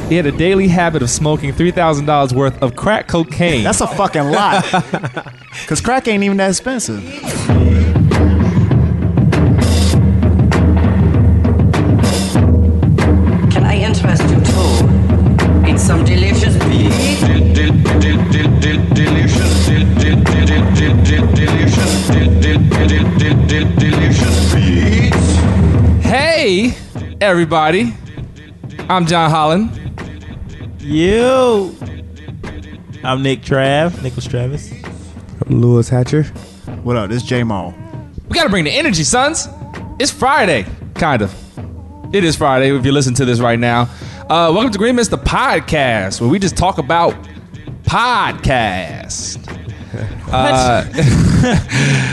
he had a daily habit of smoking $3,000 worth of crack cocaine. That's a fucking lot. Because crack ain't even that expensive. Can I interest you too in some delicious beef? Delicious beef. Hey, everybody. I'm John Holland. Yo. I'm Nicholas Travis. I'm Lewis Hatcher. What up? This is J-Maul. We got to bring the energy, sons. It's Friday, kind of. It is Friday if you listen to this right now. Welcome to Green Mist, the podcast, where we just talk about podcasts.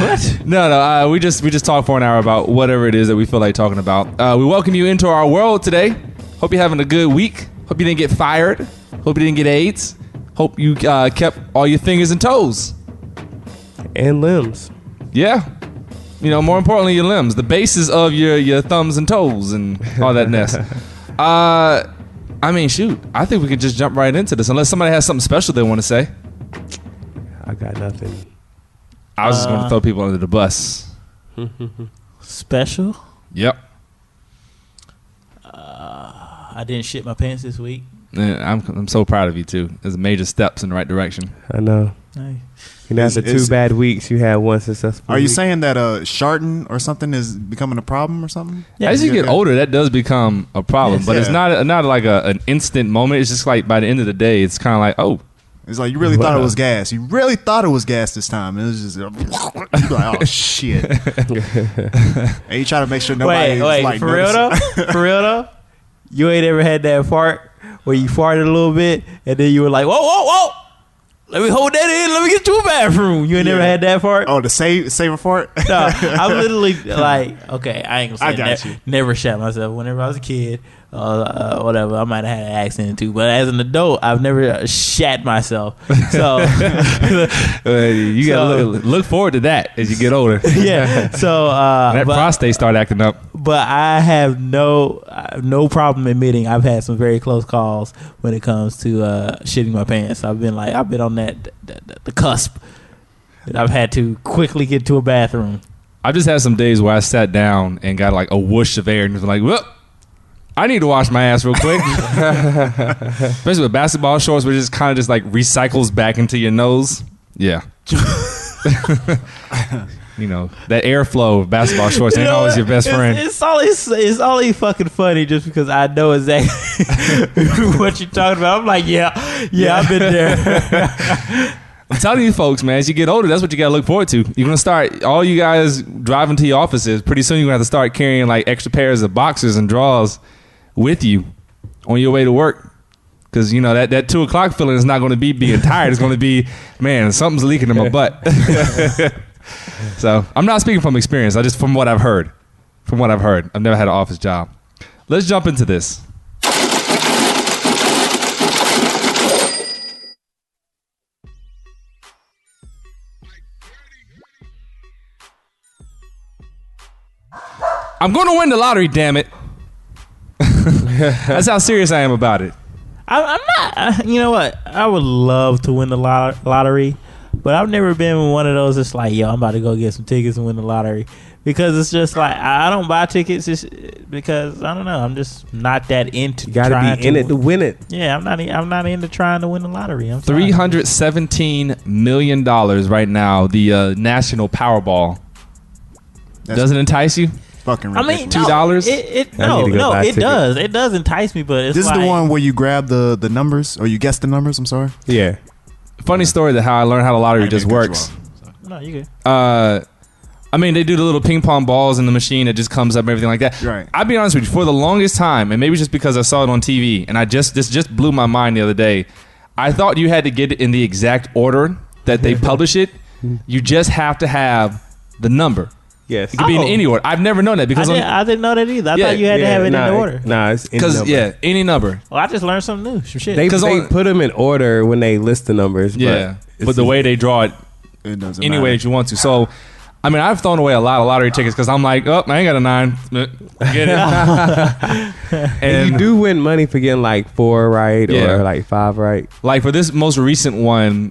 What? No. We just talk for an hour about whatever it is that we feel like talking about. We welcome you into our world today. Hope you're having a good week. Hope you didn't get fired. Hope you didn't get AIDS. Hope you kept all your fingers and toes. And limbs. Yeah. You know, more importantly, your limbs. The bases of your thumbs and toes and all that mess. I mean, shoot. I think we could just jump right into this unless somebody has something special they want to say. I got nothing. I was just going to throw people under the bus. Special? Yep. I didn't shit my pants this week. Yeah, I'm so proud of you, too. There's major steps in the right direction. I know. Hey. After 2 bad weeks, you had one successful Are you week. saying that sharting or something is becoming a problem or something? Yeah. As you get older, that does become a problem. Yes. But it's Yeah. not like an instant moment. It's just like by the end of the day, it's kind of like, oh. It's like you really thought it was gas. You really thought it was gas this time. It was just you're like, oh shit. And you try to make sure nobody Wait, like for real though? For real though? You ain't ever had that fart where you farted a little bit and then you were like, whoa. Let me hold that in. Let me get to a bathroom. You ain't never had that fart? Oh, the savor fart? No, I'm literally like, okay, I ain't gonna say I got you. Never shat myself. Whenever I was a kid, whatever, I might have had an accident too. But as an adult, I've never shat myself. So You gotta look forward to that as you get older. yeah. So That prostate start acting up. But I have no problem admitting I've had some very close calls when it comes to shitting my pants. I've been on the cusp. I've had to quickly get to a bathroom. I've just had some days where I sat down and got like a whoosh of air and was like, well, I need to wash my ass real quick. Especially with basketball shorts, where it just kind of just like recycles back into your nose. Yeah. You know, that airflow of basketball shorts ain't always your best friend. It's only fucking funny just because I know exactly what you're talking about. I'm like, yeah, I've been there. I'm telling you folks, man, as you get older, that's what you got to look forward to. You're going to start, all you guys driving to your offices, pretty soon you're going to have to start carrying like extra pairs of boxers and drawers with you on your way to work. Because, you know, that 2 o'clock feeling is not going to be being tired. It's going to be, man, something's leaking in my butt. So I'm not speaking from experience. I just from what I've heard. I've never had an office job. Let's jump into this. I'm going to win the lottery, damn it. That's how serious I am about it. I'm not. You know what? I would love to win the lottery, but I've never been one of those that's like, yo, I'm about to go get some tickets and win the lottery. Because it's just like, I don't buy tickets just because, I don't know, I'm just not that into You gotta be in it to win it. Yeah, I'm not into trying to win the lottery. I'm sorry. $317 million right now, the national Powerball. Does it entice you? Fucking I ridiculous. mean, $2? It does entice me, but it's This like, is the one where you grab the numbers or you guess the numbers. I'm sorry. Yeah. Funny story that how I learned how the lottery just works. No, you good. I mean, they do the little ping pong balls in the machine that just comes up and everything like that. Right. I'll be honest with you, for the longest time, and maybe just because I saw it on TV, and this just blew my mind the other day, I thought you had to get it in the exact order that they publish it. You just have to have the number. Yes. It could be in any order. I've never known that because I didn't know that either. I thought you had to have it in the order. Nah, it's in because number. any number. Well, I just learned something new. Some shit. They on- put them in order when they list the numbers. Yeah, but but the way they draw it, It doesn't any matter. way that you want to. So I mean, I've thrown away a lot of lottery tickets because I'm like, oh, I ain't got a 9. Get it? And you do win money for getting like 4 right or like 5 right. Like for this most recent one,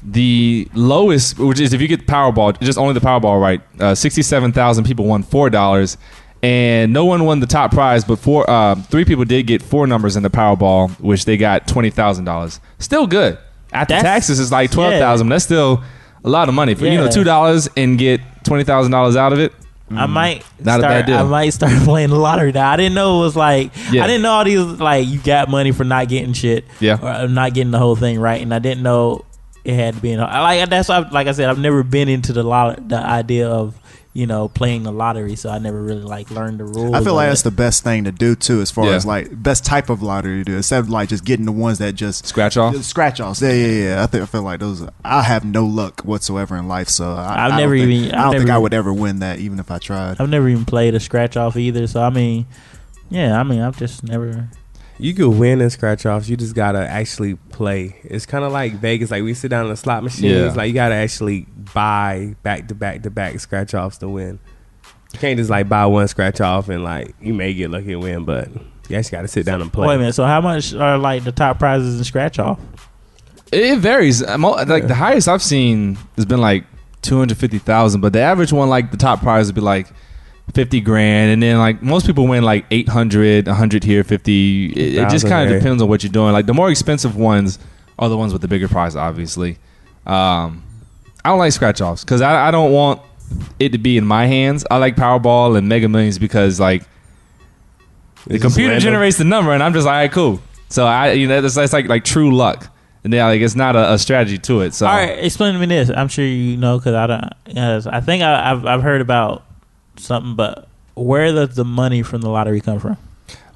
the lowest, which is if you get the Powerball, just only the Powerball right, 67,000 people won $4, and no one won the top prize, but 3 people did get 4 numbers in the Powerball, which they got $20,000. Still good. After taxes, it's like $12,000. That's still a lot of money for $2 and get $20,000 out of it. I might not start, a bad deal. I might start playing the lottery now. I didn't know it was like I didn't know all these like you got money for not getting shit, or not getting the whole thing right, and I didn't know it had to be that's why, like I said, I've never been into the idea of playing the lottery, so I never really like learned the rules. I feel like that's the best thing to do too, as far as like best type of lottery to do, instead of like just getting the ones that just scratch off. Scratch offs. Yeah. I feel like those. I have no luck whatsoever in life, so I don't think I would ever win that, even if I tried. I've never even played a scratch off either, so I've just never. You could win in scratch offs. You just gotta actually play. It's kind of like Vegas. Like we sit down in the slot machines. Like you gotta actually buy back to back scratch offs to win. You can't just like buy one scratch off and like you may get lucky and win, but you actually gotta sit down and play. Wait a minute. So how much are like the top prizes in scratch off? It varies. Like the highest I've seen has been like 250,000, but the average one, like the top prize, would be like 50 grand, and then like most people win like 800, 100 here, 50. It just kind of depends on what you're doing. Like the more expensive ones are the ones with the bigger prize, obviously. I don't like scratch offs because I don't want it to be in my hands. I like Powerball and Mega Millions because like the computer generates the number, and I'm just like, all right, cool. So that's like true luck, and then like it's not a strategy to it. So all right, explain to me this. I'm sure you know because I don't. I think I've heard about something, but where does the money from the lottery come from?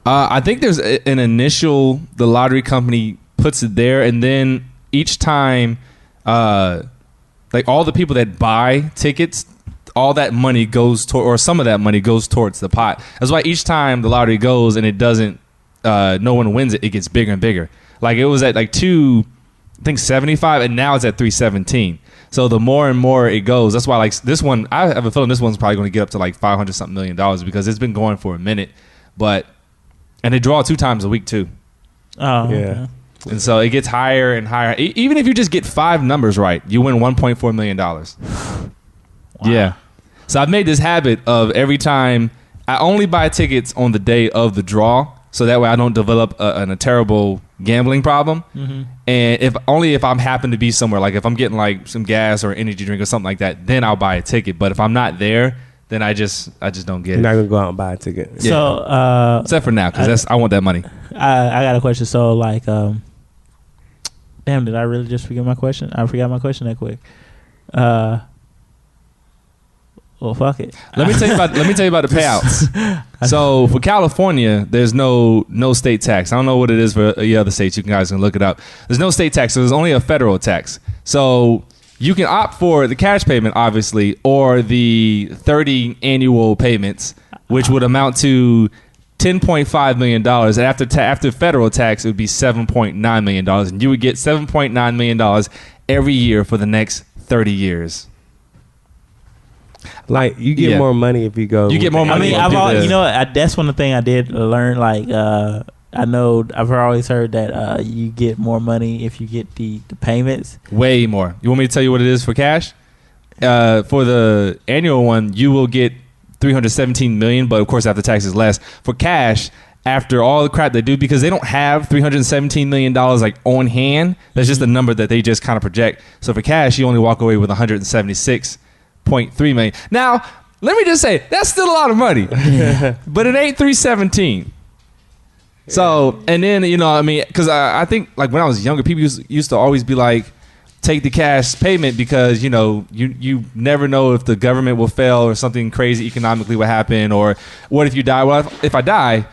I think there's an initial, the lottery company puts it there, and then each time like all the people that buy tickets, all that money goes or some of that money goes towards the pot. That's why each time the lottery goes and it doesn't no one wins it gets bigger and bigger. Like it was at like 275, and now it's at 317. So the more and more it goes, that's why like this one, I have a feeling this one's probably going to get up to like $500-something million because it's been going for a minute. And they draw 2 times a week too. Oh, yeah. Okay. And so it gets higher and higher. Even if you just get 5 numbers right, you win $1.4 million. Wow. Yeah. So I've made this habit of every time I only buy tickets on the day of the draw, so that way I don't develop a terrible gambling problem. Mm-hmm. And if I'm happen to be somewhere, like if I'm getting like some gas or energy drink or something like that, then I'll buy a ticket. But if I'm not there, then I just don't get it. You're not gonna go out and buy a ticket. Yeah. So except for now, because I want that money. I got a question. So like, damn, did I really just forget my question? I forgot my question that quick. Well, fuck it. Let me tell you about the payouts. So for California, there's no state tax. I don't know what it is for the other states. You guys can look it up. There's no state tax, so there's only a federal tax. So you can opt for the cash payment, obviously, or the 30 annual payments, which would amount to $10.5 million. And after federal tax, it would be $7.9 million. And you would get $7.9 million every year for the next 30 years. Like you get more money if you go. You get more money. I mean, that's one of the things I did learn. Like, I know I've always heard that you get more money if you get the payments. Way more. You want me to tell you what it is for cash? For the annual one, you will get $317 million, but of course after taxes less. For cash, after all the crap they do, because they don't have $317 million like on hand. That's just a number that they just kind of project. So for cash, you only walk away with $176.3 million. Now, let me just say that's still a lot of money, but it ain't 317. So, and then I mean, because I think like when I was younger, people used to always be like, take the cash payment because you never know if the government will fail or something crazy economically will happen, or what if you die? Well, if I die,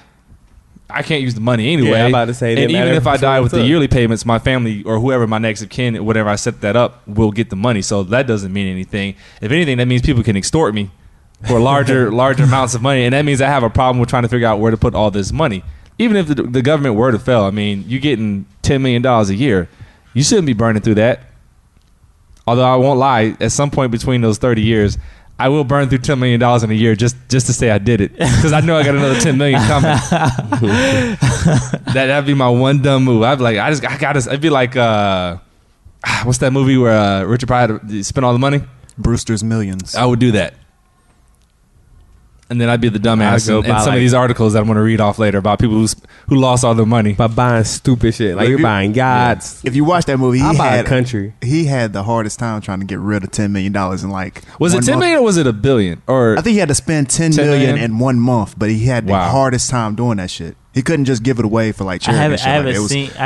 I can't use the money anyway. Yeah, I'm about to say, and even if I die with the yearly payments, my family or whoever my next of kin, whatever I set that up, will get the money. So that doesn't mean anything. If anything, that means people can extort me for larger amounts of money, and that means I have a problem with trying to figure out where to put all this money. Even if the government were to fail, I mean, you're getting $10 million a year. You shouldn't be burning through that. Although I won't lie, at some point between those 30 years, I will burn through $10 million in a year just to say I did it, because I know I got another $10 million coming. That'd be my one dumb move. I'd be like, I got this. It'd be like, what's that movie where Richard Pryor had to spend all the money? Brewster's Millions. I would do that. And then I'd be the dumbass in some of these articles that I'm going to read off later about people who lost all their money by buying stupid shit. Like you're buying yachts. If you watch that movie, I buy a country. He had the hardest time trying to get rid of $10 million in like. Was it 10 million or was it $1 billion? Or I think he had to spend $10 million in 1 month, but he had the hardest time doing that shit. He couldn't just give it away for like charity. I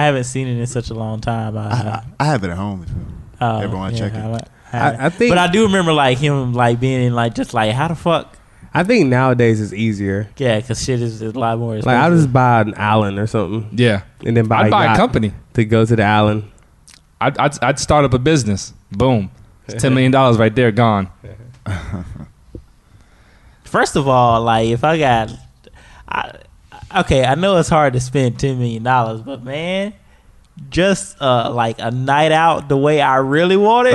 haven't seen it in such a long time. I have it at home. If everyone check it. I think, but I do remember like him like being in like just like how the fuck. I think nowadays it's easier. Yeah, because shit is a lot more expensive. Like I'll just buy an island or something. Yeah, and then buy a company to go to the island. I'd start up a business. Boom, it's $10 million right there, gone. First of all, like if I got, I know it's hard to spend $10 million, but man, just like a night out the way I really want it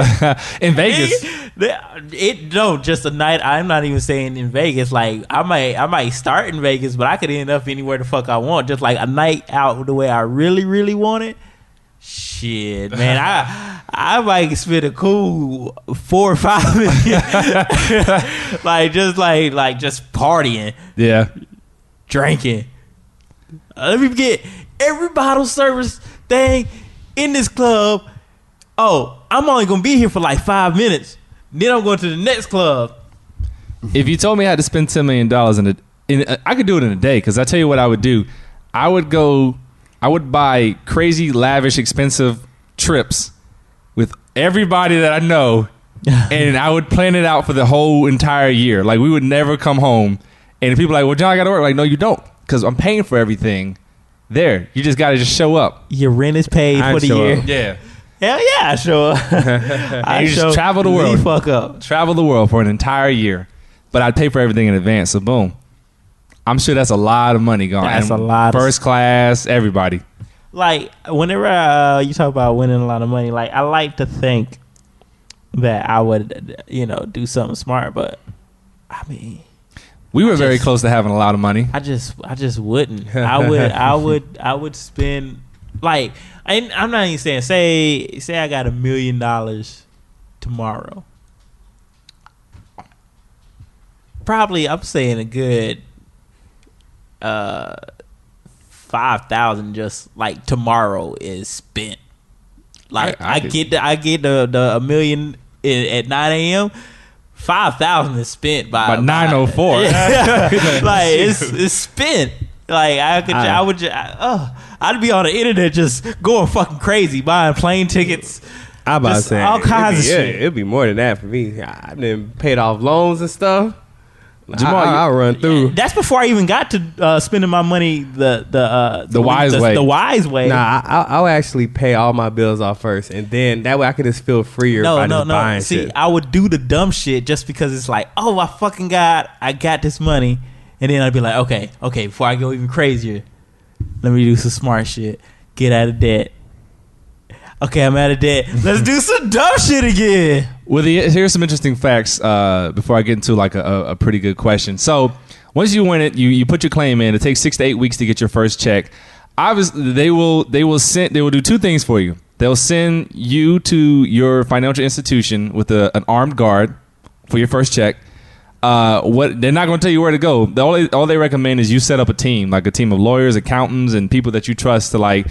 in Vegas. Just a night. I'm not even saying in Vegas. Like I might start in Vegas, but I could end up anywhere the fuck I want. Just like a night out the way I really, really want it. Shit, man, I might spend a cool 4 or 5 million, like just partying, drinking. Let me get every bottle service thing in this club. Oh, I'm only gonna be here for like 5 minutes. Then I'm going to the next club. If you told me I had to spend $10 million I could do it in a day. Because I tell you what I would do. I would buy crazy, lavish, expensive trips with everybody that I know, and I would plan it out for the whole entire year. Like we would never come home, and if people are like, "Well, John, I got to work." Like, no, you don't, because I'm paying for everything. There, you just got to show up. Your rent is paid for the year. Yeah. Hell yeah, I show up. You just travel the world. Fuck up. Travel the world for an entire year, but I'd pay for everything in advance. So boom, I'm sure that's a lot of money gone. That's and a lot. First class, everybody. Like whenever you talk about winning a lot of money, like I like to think that I would, do something smart, but I mean, we were very close to having a lot of money. I just wouldn't. I would spend like. I'm not even saying say I got $1 million tomorrow. Probably I'm saying a good 5,000 just like tomorrow is spent. Like I get the $1 million at 9 a.m. 5,000 is spent by 9:04. Like it's spent. Like I'd be on the internet just going fucking crazy, buying plane tickets. I'm about to say all kinds of shit. It'd be more than that for me. I've been paid off loans and stuff. I'll run through. That's before I even got to spending my money the wise way. The wise way. Nah, I'll actually pay all my bills off first, and then that way I can just feel freer by just buying shit. See, I would do the dumb shit just because it's like, oh, I got this money. And then I'd be like, okay, before I go even crazier, let me do some smart shit. Get out of debt. Okay, I'm out of debt. Let's do some dumb shit again. Well, here's some interesting facts before I get into like a pretty good question. So once you win it, you put your claim in. It takes 6 to 8 weeks to get your first check. Obviously, they will do 2 things for you. They'll send you to your financial institution with an armed guard for your first check. What they're not going to tell you where to go. All they recommend is you set up a team, like a team of lawyers, accountants, and people that you trust to like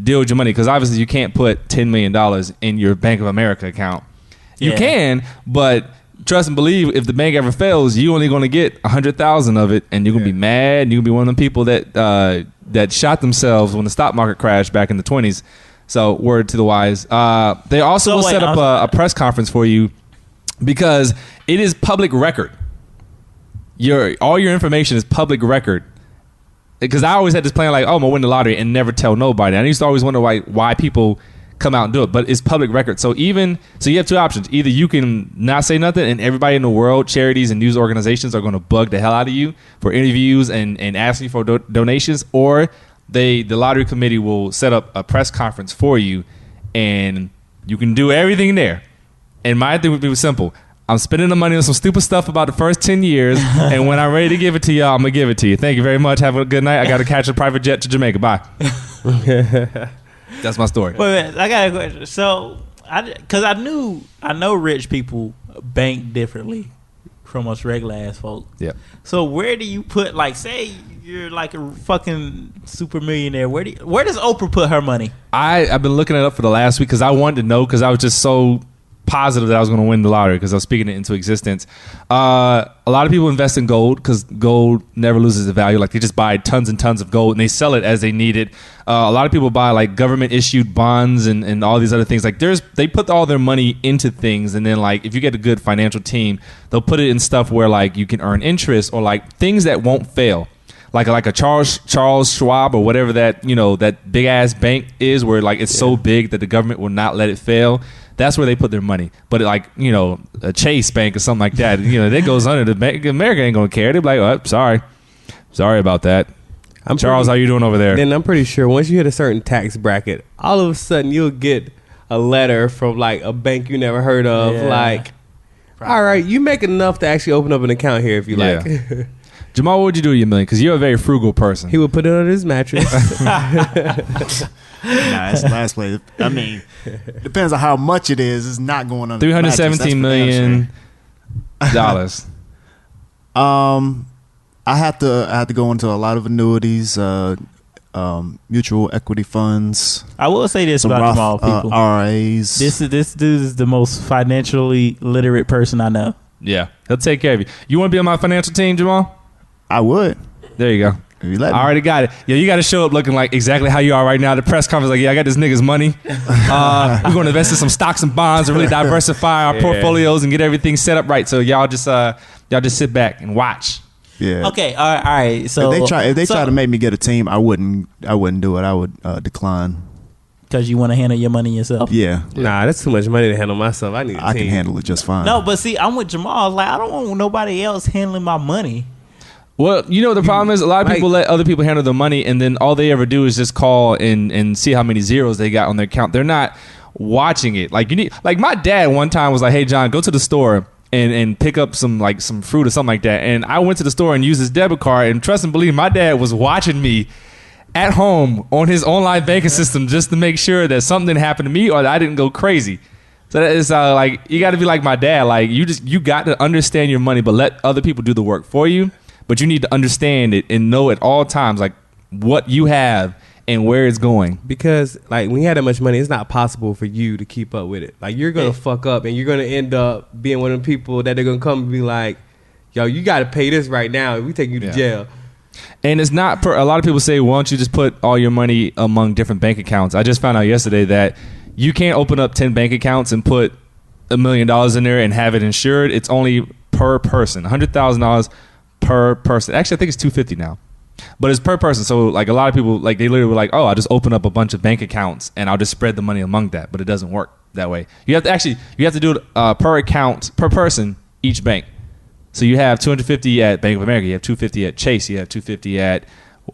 deal with your money. Because obviously you can't put $10 million in your Bank of America account. You can, but trust and believe, if the bank ever fails, you only going to get 100,000 of it, and you're going to be mad. And you're going to be one of them people that shot themselves when the stock market crashed back in the 20s. So word to the wise. They also will set up a press conference for you because it is public record. All your information is public record. Because I always had this plan like, oh, I'm going to win the lottery and never tell nobody. And I used to always wonder why people come out and do it. But it's public record. So you have 2 options. Either you can not say nothing and everybody in the world, charities and news organizations are going to bug the hell out of you for interviews and asking for donations. Or the lottery committee will set up a press conference for you and you can do everything there. And my thing would be simple. I'm spending the money on some stupid stuff about the first 10 years, and when I'm ready to give it to y'all, I'm going to give it to you. Thank you very much. Have a good night. I got to catch a private jet to Jamaica. Bye. That's my story. Wait, I got a question. So, because I know rich people bank differently from us regular ass folk. Yeah. So where do you put, like, say you're like a fucking super millionaire, where does Oprah put her money? I've been looking it up for the last week because I wanted to know, because I was just so positive that I was going to win the lottery because I was speaking it into existence. A lot of people invest in gold because gold never loses its value. Like, they just buy tons and tons of gold and they sell it as they need it. A lot of people buy like government issued bonds and all these other things. Like, they put all their money into things, and then like if you get a good financial team, they'll put it in stuff where like you can earn interest, or like things that won't fail. Like a Charles Schwab or whatever that, that big ass bank is, where like it's so big that the government will not let it fail. That's where they put their money. But like, a Chase Bank or something like that, that goes under the bank. America ain't gonna care. They'll be like, oh, sorry about that. Charles, how you doing over there? Then I'm pretty sure once you hit a certain tax bracket, all of a sudden you'll get a letter from like a bank you never heard of. Yeah. Like, all right, you make enough to actually open up an account here if you like. Jamal, what would you do with your million? Because you're a very frugal person. He would put it on his mattress. It's the last place. I mean, depends on how much it is. It's not going on. $317 million. I have to go into a lot of annuities, mutual equity funds. I will say this about small people. RAs. This dude is the most financially literate person I know. Yeah, he'll take care of you. You want to be on my financial team, Jamal? I would. There you go. I already got it. Yeah, you got to show up looking like exactly how you are right now. The press conference, like, I got this nigga's money. We're going to invest in some stocks and bonds and really diversify our portfolios and get everything set up right. So y'all just sit back and watch. Yeah. Okay. All right. So if they try to make me get a team, I wouldn't do it. I would decline. Because you want to handle your money yourself. Yeah. Nah, that's too much money to handle myself. I can handle it just fine. No, but see, I'm with Jamal. Like, I don't want nobody else handling my money. Well, the problem is a lot of people let other people handle their money, and then all they ever do is just call and see how many zeros they got on their account. They're not watching it. Like, my dad one time was like, "Hey, John, go to the store and pick up some fruit or something like that." And I went to the store and used his debit card, and trust and believe, my dad was watching me at home on his online banking system just to make sure that something didn't happen to me or that I didn't go crazy. So that is like, you got to be like my dad. Like, you got to understand your money, but let other people do the work for you. But you need to understand it and know at all times, like, what you have and where it's going. Because, like, when you have that much money, it's not possible for you to keep up with it. Like, you're going to fuck up and you're going to end up being one of the people that they're going to come and be like, yo, you got to pay this right now. We take you to jail. And it's not a lot of people say, why don't you just put all your money among different bank accounts? I just found out yesterday that you can't open up 10 bank accounts and put $1 million in there and have it insured. It's only per person, $100,000 per person. Actually, I think it's $250 now, but it's per person. So like, a lot of people, like, they literally were like, oh, I'll just open up a bunch of bank accounts and I'll just spread the money among that. But it doesn't work that way. You have to do it per account, per person, each bank. So you have $250 at Bank of America, you have $250 at Chase, you have $250 at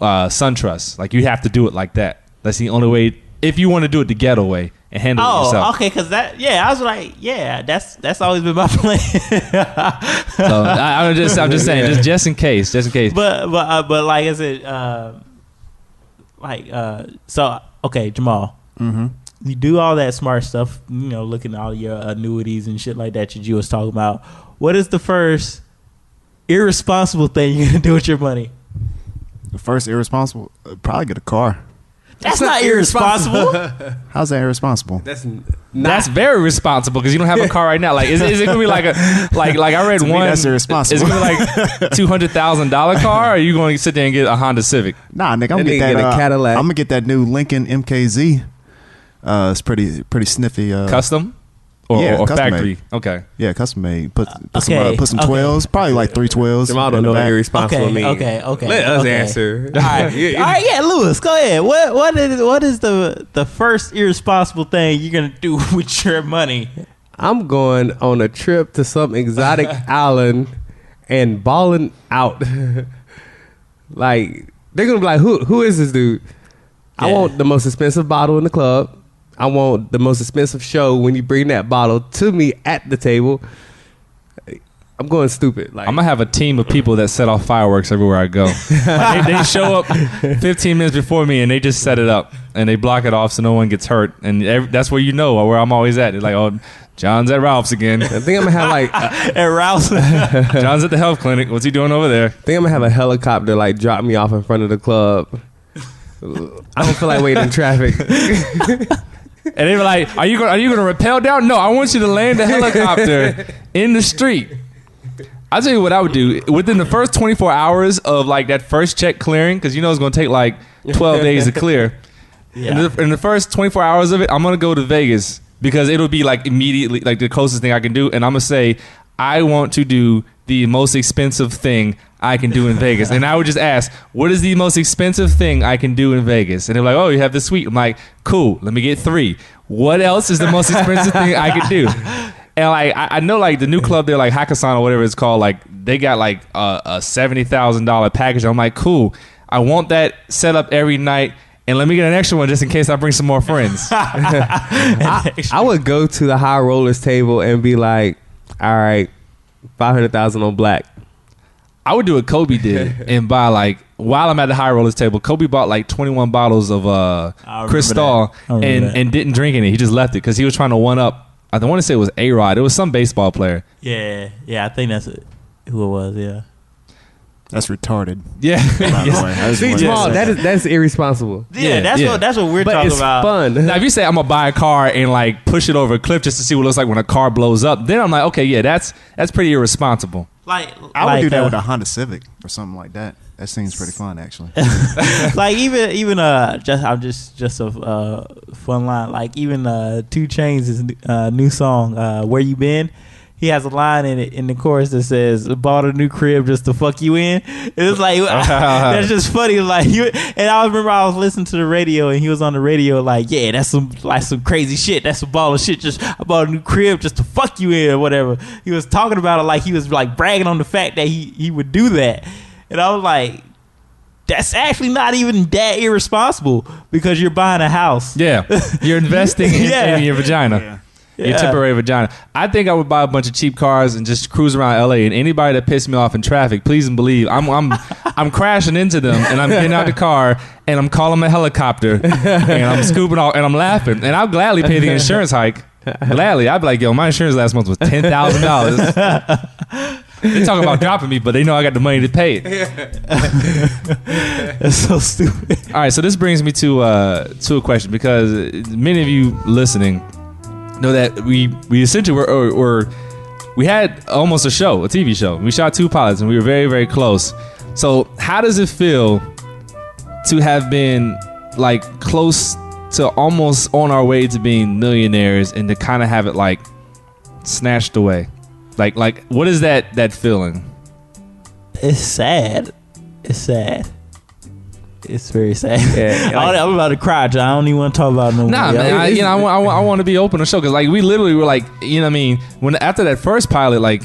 SunTrust. Like, you have to do it like that. That's the only way, if you want to do it the ghetto way and handle it yourself. Oh, okay, because I was like, that's always been my plan. So I'm just saying, just in case. But like I said, so okay, Jamal. Mm-hmm. You do all that smart stuff, looking at all your annuities and shit like that you was talking about. What is the first irresponsible thing you're gonna do with your money? The first irresponsible, probably get a car. That's not irresponsible. How's that irresponsible? That's very responsible, because you don't have a car right now. Like, is it gonna be like I read one? That's irresponsible. Is it gonna be like $200,000 car, or are you going to sit there and get a Honda Civic? Nah, nigga, I'm gonna get that Cadillac. I'm gonna get that new Lincoln MKZ. It's pretty sniffy. Custom? Or custom factory? made. Okay. Yeah, custom made. Put some 12s, probably like 3 12s. Jamal don't know what irresponsible means. Okay. Let us answer. All right, yeah, Lewis, go ahead. What is the first irresponsible thing you're gonna do with your money? I'm going on a trip to some exotic island and balling out. Like, they're gonna be like, who is this dude? I want the most expensive bottle in the club. I want the most expensive show when you bring that bottle to me at the table. I'm going stupid. Like, I'm gonna have a team of people that set off fireworks everywhere I go. Like, they show up 15 minutes before me and they just set it up and they block it off so no one gets hurt. And that's where where I'm always at. It's like, oh, John's at Ralph's again. I think I'm gonna have like At Ralph's. John's at the health clinic. What's he doing over there? I think I'm gonna have a helicopter like drop me off in front of the club. I don't feel like waiting in traffic. And they were like, "Are you gonna rappel down? No, I want you to land the helicopter in the street." I'll tell you what I would do. Within the first 24 hours of like that first check clearing, because it's going to take like 12 days to clear. Yeah. In the first 24 hours of it, I'm going to go to Vegas because it'll be like immediately like the closest thing I can do. And I'm going to say, I want to do the most expensive thing I can do in Vegas. And I would just ask, what is the most expensive thing I can do in Vegas? And they're like, oh, you have this suite. I'm like, cool, let me get 3. What else is the most expensive thing I can do? And like I know like the new club there, like Hakkasan or whatever it's called, like they got like a $70,000 package. I'm like, cool. I want that set up every night, and let me get an extra one just in case I bring some more friends. I would go to the high rollers table and be like, all right, 500,000 on black. I would do what Kobe did and buy like while I'm at the high rollers table. Kobe bought like 21 bottles of Cristal and didn't drink any. He just left it because he was trying to one up. I don't want to say it was A-Rod. It was some baseball player. Yeah, I think that's who it was. Yeah, that's retarded. Yeah, See, Jamal, that's irresponsible. Yeah, that's what we're but talking it's about. Fun. Now, if you say I'm gonna buy a car and like push it over a cliff just to see what it looks like when a car blows up, then I'm like, okay, yeah, that's pretty irresponsible. I would do that with a Honda Civic or something like that. That seems pretty fun, actually. Like even just a fun line. Like even 2 Chainz' new song, "Where You Been." He has a line in the chorus that says, "Bought a new crib just to fuck you in." It's like that's just funny. Like and I remember I was listening to the radio and he was on the radio like, "Yeah, that's some crazy shit. That's some ball of shit. Just I bought a new crib just to fuck you in or whatever." He was talking about it like he was like bragging on the fact that he would do that. And I was like, that's actually not even that irresponsible because you're buying a house. Yeah, you're investing in your vagina. Yeah. Your temporary vagina. I think I would buy a bunch of cheap cars and just cruise around LA. And anybody that pissed me off in traffic, please and believe, I'm crashing into them and I'm getting out the car and I'm calling a helicopter and I'm scooping off and I'm laughing and I'll gladly pay the insurance hike. Gladly, I'd be like, yo, my insurance last month was $10,000. They talk about dropping me, but they know I got the money to pay it. That's so stupid. All right, so this brings me to a question because many of you listening know that we essentially we had almost a TV show. We shot 2 pilots and we were very, very close. So how does it feel to have been like close to almost on our way to being millionaires and to kind of have it like snatched away? Like what is that feeling? It's sad. It's very sad. Yeah, I'm about to cry, John. I don't even want to talk about it no more. Nah, man. I want to be open to show because like we literally were like, when after that first pilot, like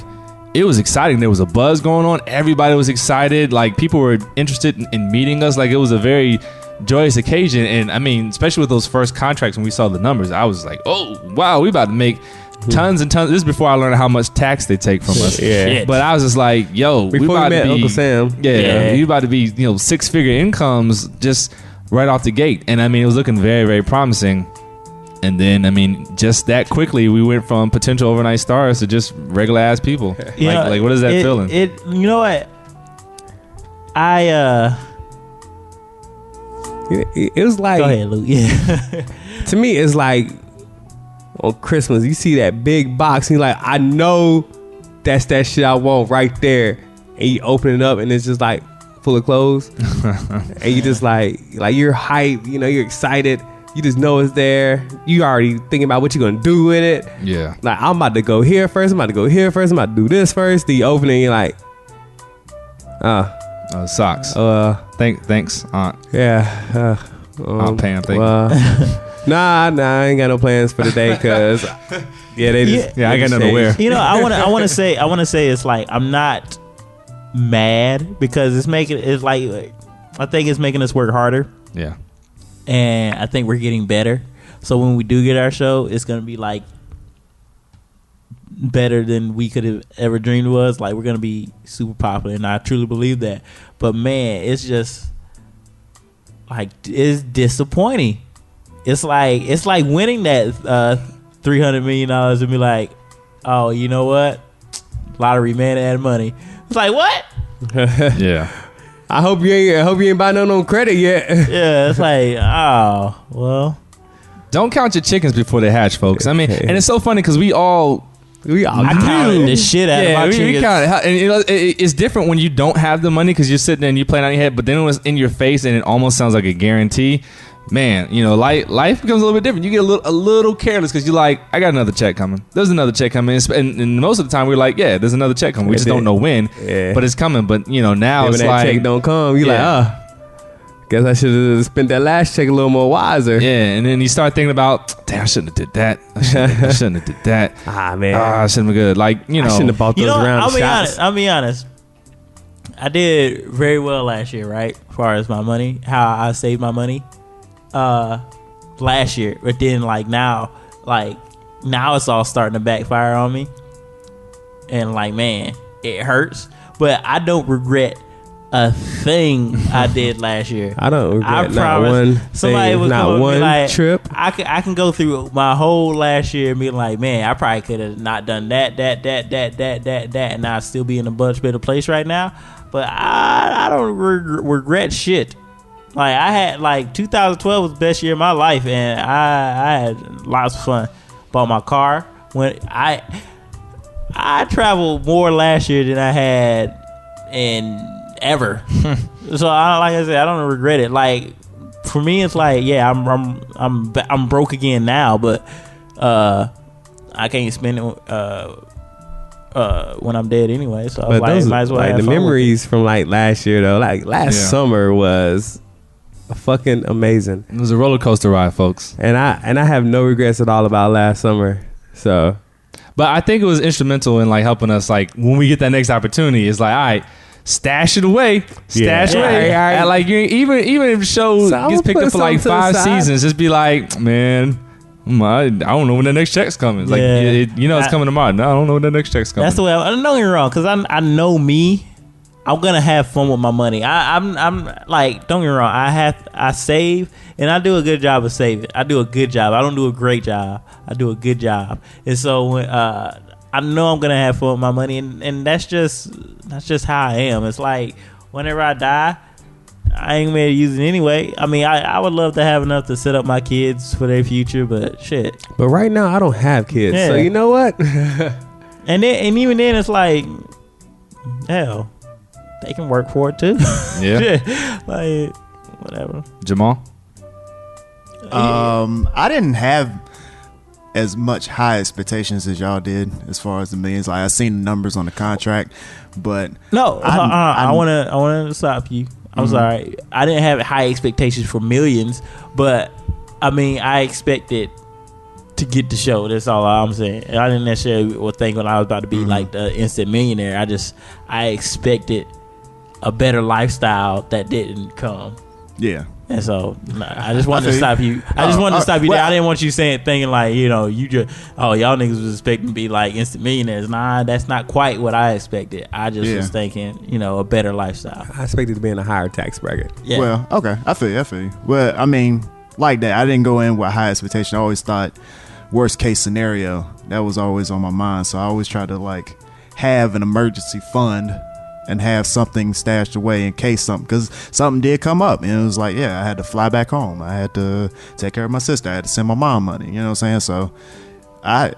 it was exciting. There was a buzz going on. Everybody was excited. Like people were interested in meeting us. Like it was a very joyous occasion. And I mean, especially with those first contracts when we saw the numbers, I was like, oh wow, we about to make tons and tons. This is before I learned how much tax they take from us. Yeah. But I was just like, yo, we before about we met to be Uncle Sam. Yeah, we about to be 6-figure incomes just right off the gate. And I mean, it was looking very, very promising. And then I mean, just that quickly, we went from potential overnight stars to just regular ass people. Like what is that feeling? You know what? It was like, go ahead, Luke. Yeah. To me, it's like on Christmas, you see that big box, and you're like, I know that's that shit I want right there. And you open it up, and it's just like full of clothes. And you just like you're hyped, you're excited. You just know it's there. You already thinking about what you're gonna do with it. Yeah. Like I'm about to go here first. I'm about to go here first. I'm about to do this first. Then you open it, and you're like, socks. Thanks, Aunt. Yeah. Aunt Pam. Thank you. Nah, I ain't got no plans for the day because they just I got nothing to wear. I want to say it's like I'm not mad because it's like I think it's making us work harder. Yeah. And I think we're getting better. So when we do get our show, it's gonna be like better than we could have ever dreamed it was. Like we're gonna be super popular, and I truly believe that. But man, it's just like it's disappointing. It's like winning that $300 million and be like, oh, you know what? Lottery man had money. It's like what? Yeah. I hope you ain't buy no credit yet. Yeah, it's like, oh well. Don't count your chickens before they hatch, folks. I mean, and it's so funny because we all I counted the shit out of my we chickens. and you know, it's different when you don't have the money because you're sitting there and you playing on your head, but then it was in your face and it almost sounds like a guarantee. Man, you know, life becomes a little bit different. You get a little careless because you're like, I got another check coming. There's another check coming, and most of the time we're like, yeah, there's another check coming. We just don't know when, but it's coming. But you know, now it's when that like check don't come, you guess I should have spent that last check a little more wiser. Yeah, and then you start thinking about, damn, I shouldn't have did that. I shouldn't have did that. Man, I shouldn't have good. Like, you know, I shouldn't have bought those round shots. I'll be honest. I did very well last year, right? As far as my money, how I saved my money. Last year, but then now it's all starting to backfire on me, and man, it hurts. But I don't regret a thing I did last year. I don't regret not one somebody thing, was not one trip. I can go through my whole last year and be like, man, I probably could have not done that, and I'd still be in a much better place right now. But I don't regret shit. I had 2012 was the best year of my life, and I had lots of fun. Bought my car. When I traveled more last year than I had in ever. So like I said, I don't regret it. For me, it's I'm broke again now, but I can't spend it when I'm dead anyway. So but might as well have the fun memories from last year though. Last summer was fucking amazing. It was a roller coaster ride, folks. And I have no regrets at all about last summer. So, but I think it was instrumental in helping us. When we get that next opportunity, it's all right, stash it away, away. And even if the show gets picked up for 5 seasons, just be like, man, I don't know when the next check's coming. It's coming tomorrow. No, I don't know when the next check's coming. That's the way. Don't get me wrong, because I know me. I'm gonna have fun with my money. I'm don't get me wrong. I save and I do a good job of saving. I do a good job. I don't do a great job. I do a good job. And so when I know I'm gonna have fun with my money, and that's just how I am. It's whenever I die, I ain't gonna use it anyway. I mean, I would love to have enough to set up my kids for their future, but shit. But right now I don't have kids, so you know what? and even then, it's hell. They can work for it too. Yeah. Whatever. Jamal? I didn't have as much high expectations as y'all did as far as the millions. I seen the numbers on the contract, but no, I want to stop you. I'm sorry. I didn't have high expectations for millions, but I mean, I expected to get the show. That's all I'm saying. I didn't necessarily think when I was about to be the instant millionaire. I expected a better lifestyle that didn't come. Yeah. And so I just wanted to stop you. I just wanted to stop you there. I didn't want you thinking you just, y'all niggas was expecting to be instant millionaires. Nah, that's not quite what I expected. I just was thinking, a better lifestyle. I expected to be in a higher tax bracket. Yeah. Well, okay. I feel you. Well, I mean, that. I didn't go in with high expectation. I always thought worst case scenario. That was always on my mind. So I always tried to have an emergency fund and have something stashed away in case because something did come up, and it was I had to fly back home. I had to take care of my sister. I had to send my mom money. You know what I'm saying? So I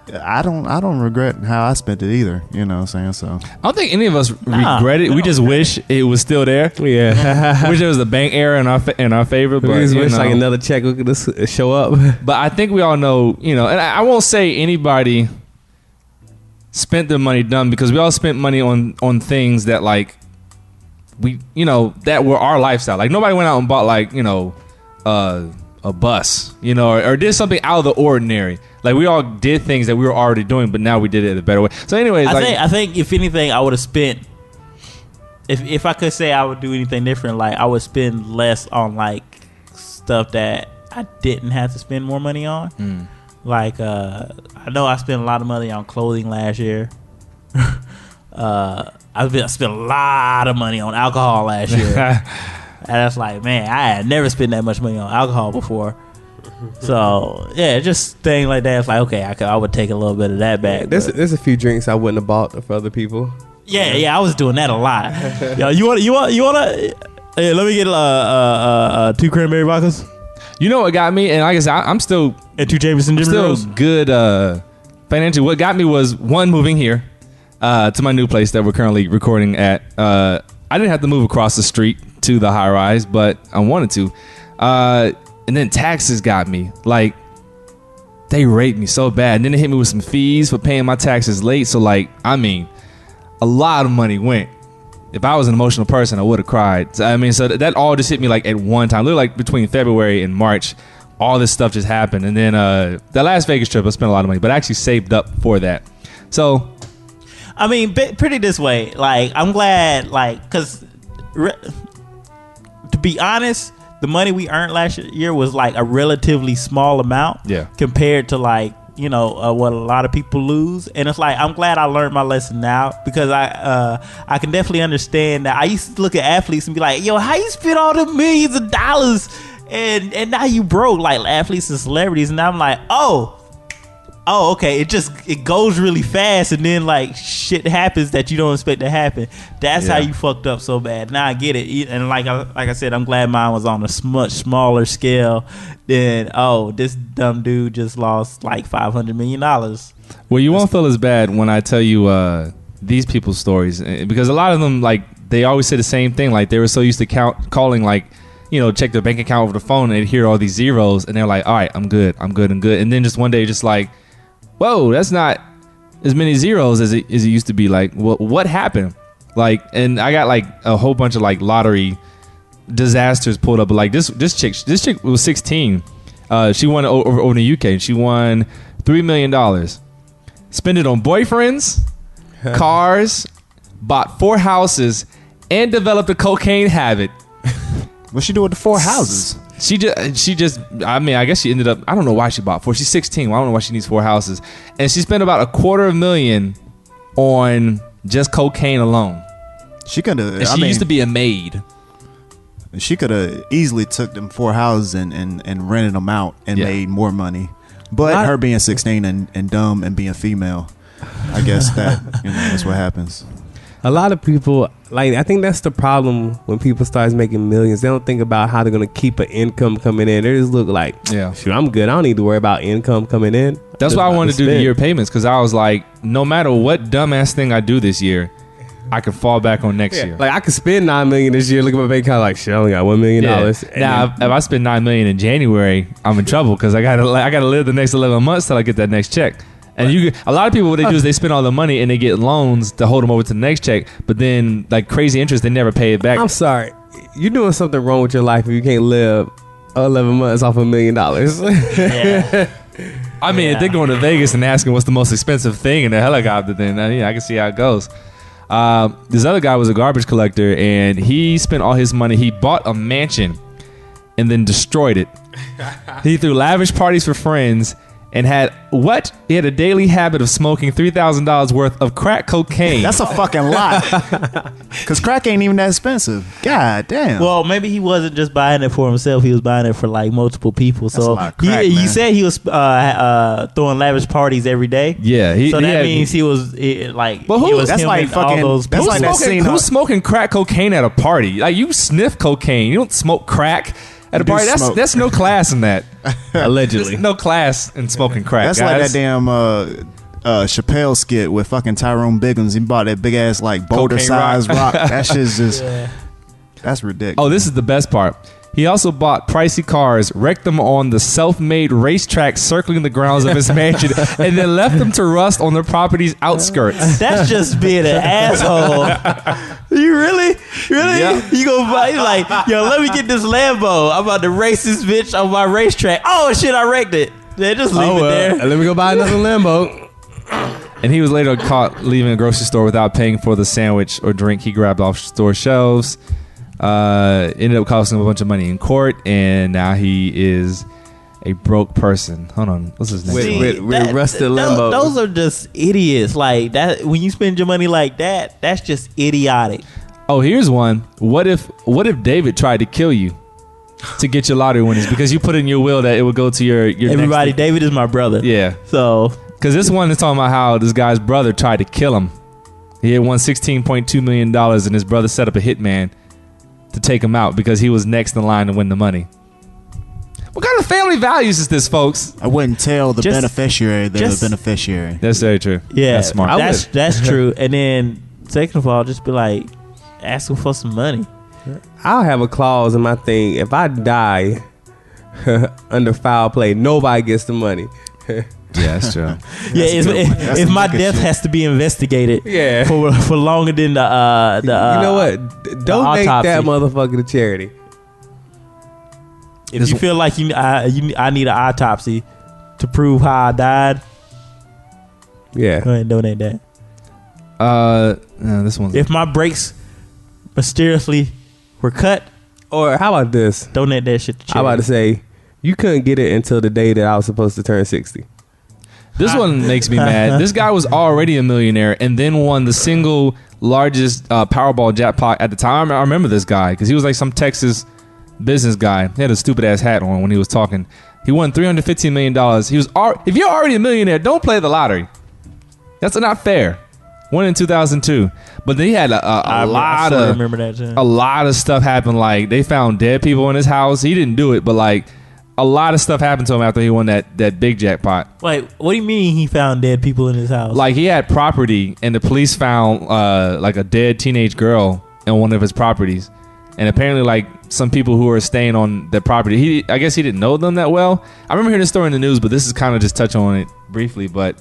don't regret how I spent it either. You know what I'm saying? So I don't think any of us regret it. We just wish it was still there. Yeah. Wish there was a bank error in our favor. But we just wish another check would show up. But I think we all know, and I won't say anybody spent their money dumb, because we all spent money on things that we that were our lifestyle. Nobody went out and bought a bus, or did something out of the ordinary. We all did things that we were already doing, but now we did it in a better way. So anyways, I think if anything, I would have spent, if I could say I would do anything different, I would spend less on stuff that I didn't have to spend more money on. Like I know I spent a lot of money on clothing last year. I spent a lot of money on alcohol last year. And that's like, man, I had never spent that much money on alcohol before. So yeah, just things like that. It's like, okay, I would take a little bit of that back. There's a few drinks I wouldn't have bought for other people. Yeah, I was doing that a lot. Yo, you wanna? Hey, let me get 2 cranberry vodkas. You know what got me, and like I said, I'm still and 2 Jameson Jimmy still Rolls. good financially. What got me was one, moving here to my new place that we're currently recording at. I didn't have to move across the street to the high rise, but I wanted to. And then taxes got me. Like, they raped me so bad. And then they hit me with some fees for paying my taxes late. So, like, I mean, a lot of money went. If I was an emotional person, I would have cried. So, I mean, so that all just hit me like at one time. Literally, like between February and March, all this stuff just happened. And then that last Vegas trip, I spent a lot of money, but I actually saved up for that. So, I mean, pretty this way. Like, I'm glad, like, because to be honest, the money we earned last year was like a relatively small amount. Yeah. Compared to like, you know, what a lot of people lose. And it's like, I'm glad I learned my lesson now, because I can definitely understand that. I used to look at athletes and be like, yo, how you spend all the millions of dollars and now you broke, like athletes and celebrities. And I'm like, oh, okay. It goes really fast, and then like shit happens that you don't expect to happen. That's how you fucked up so bad. Now I get it. And like I said, I'm glad mine was on a much smaller scale than, this dumb dude just lost like $500 million. Well, you won't feel as bad when I tell you these people's stories, because a lot of them, like, they always say the same thing. Like, they were so used to calling, like, you know, check their bank account over the phone, and they'd hear all these zeros, and they're like, all right, I'm good. And then just one day, just like, whoa, that's not as many zeros as it used to be. Like, what happened? Like, and I got like a whole bunch of like lottery disasters pulled up. But like this chick was 16. She won over in the UK. She won $3 million. Spent it on boyfriends, cars, bought 4 houses, and developed a cocaine habit. What'd she do with the 4 houses? She just, I mean, I guess she ended up, I don't know why she bought 4. She's 16. Well, I don't know why she needs 4 houses. And she spent about $250,000 on just cocaine alone. She could have. And she used to be a maid. She could have easily took them 4 houses and rented them out and made more money. But her being 16 and dumb and being female, I guess that's what happens. A lot of people, like, I think that's the problem when people start making millions. They don't think about how they're going to keep an income coming in. They just look like, shoot, I'm good. I don't need to worry about income coming in. That's why I wanted to do the year payments, because I was like, no matter what dumbass thing I do this year, I can fall back on next year. Like, I could spend $9 million this year. Look at my bank account, like, shit, I only got $1 million. Now, if I spend $9 million in January, I'm in trouble, because I gotta live the next 11 months till I get that next check. And a lot of people, what they do is they spend all the money and they get loans to hold them over to the next check, but then like crazy interest, they never pay it back. I'm sorry, you're doing something wrong with your life if you can't live 11 months off $1 million. I mean, if they're going to Vegas and asking what's the most expensive thing in the helicopter, then I can see how it goes. This other guy was a garbage collector, and he spent all his money. He bought a mansion and then destroyed it. He threw lavish parties for friends. And he had a daily habit of smoking $3,000 worth of crack cocaine. That's a fucking lot. Because crack ain't even that expensive. God damn. Well, maybe he wasn't just buying it for himself. He was buying it for like multiple people. That's a So lot of crack, he man. said he was throwing lavish parties every day. Yeah. So that means he was like. But who- he was that's him like and fucking- all those that's people. like that scene Who's smoking crack cocaine at a party? Like, you sniff cocaine. You don't smoke crack at a do party. smoke. That's no class in that. Allegedly. There's no class in smoking crack, That's guys. like that damn Chappelle skit with fucking Tyrone Biggums. He bought that big ass like boulder sized rock. That shit's just that's ridiculous. Oh, this is the best part. He also bought pricey cars, wrecked them on the self-made racetrack circling the grounds of his mansion, and then left them to rust on the property's outskirts. That's just being an asshole. You really? Yeah. You gonna buy? You like, yo, let me get this Lambo. I'm about to race this bitch on my racetrack. Oh shit, I wrecked it. Yeah, just leave it there. Let me go buy another Lambo. And he was later caught leaving a grocery store without paying for the sandwich or drink he grabbed off store shelves. Ended up costing him a bunch of money in court, and now he is a broke person. Hold on, what's his name? With rusted limbo. Those are just idiots. Like that. When you spend your money like that, that's just idiotic. Oh, here's one. What if David tried to kill you to get your lottery winnings because you put in your will that it would go to your everybody. David is my brother. Yeah. So because this one is talking about how this guy's brother tried to kill him. He had won $16.2 million and his brother set up a hitman to take him out because he was next in line to win the money. What kind of family values is this, folks? I wouldn't tell the beneficiary they're the beneficiary. That's very true. Yeah, that's smart. That's true. And then second of all, just be like, ask him for some money. I'll have a clause in my thing. If I die under foul play, nobody gets the money. Yeah, that's true. If my death has to be investigated, for longer than the you know what? Donate that motherfucker to charity. If you feel like I need an autopsy to prove how I died, go ahead and donate that. No, this one's. If my brakes mysteriously were cut, or how about this? Donate that shit to charity. I'm about to say you couldn't get it until the day that I was supposed to turn 60. This one makes me mad. This guy was already a millionaire and then won the single largest Powerball jackpot at the time. I remember this guy because he was like some Texas business guy. He had a stupid ass hat on when he was talking. He won $315 million. He was if you're already a millionaire, don't play the lottery. That's not fair. Won in 2002, but then he had a lot of stuff happened. Like they found dead people in his house. He didn't do it, but like. A lot of stuff happened to him after he won that big jackpot. Wait, what do you mean he found dead people in his house? Like he had property and the police found like a dead teenage girl in one of his properties. And apparently like some people who were staying on that property, I guess he didn't know them that well. I remember hearing this story in the news, but this is kind of just touch on it briefly. But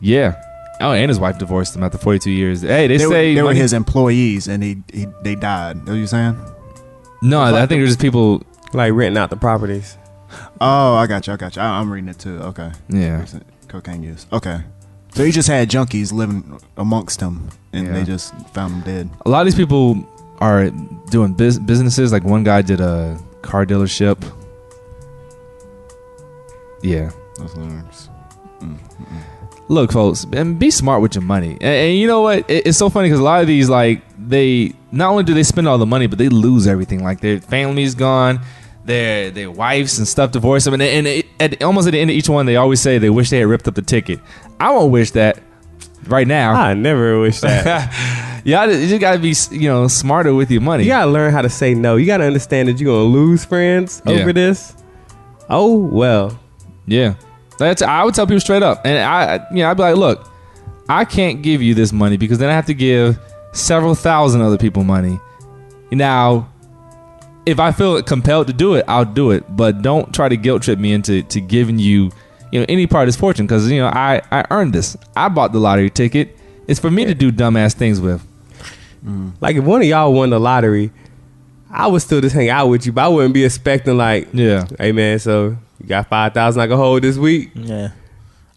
yeah. Oh, and his wife divorced him after 42 years. Hey, they say they were his employees and they died. Know what you're saying? No, I think they're just people... Like renting out the properties. Oh, I got you. I'm reading it too. Okay. Yeah. Cocaine use. Okay. So he just had junkies living amongst him, and they just found him dead. A lot of these people are doing businesses. Like one guy did a car dealership. Yeah. Those learners. Look, folks, and be smart with your money. And you know what? It's so funny because a lot of these, like, they not only do they spend all the money, but they lose everything. Like their family's gone, their wives and stuff divorce them, and almost at the end of each one, they always say they wish they had ripped up the ticket. I won't wish that right now. I never wish that. You just gotta be, smarter with your money. You gotta learn how to say no. You gotta understand that you're gonna lose friends over this. Oh well. Yeah. I would tell people straight up, and I'd be like, look, I can't give you this money because then I have to give several thousand other people money. Now, if I feel compelled to do it, I'll do it, but don't try to guilt trip me into giving you, any part of this fortune because I earned this. I bought the lottery ticket. It's for me to do dumbass things with. Like if one of y'all won the lottery, I would still just hang out with you, but I wouldn't be expecting like, hey man, so. You got 5,000 I can hold this week? Yeah.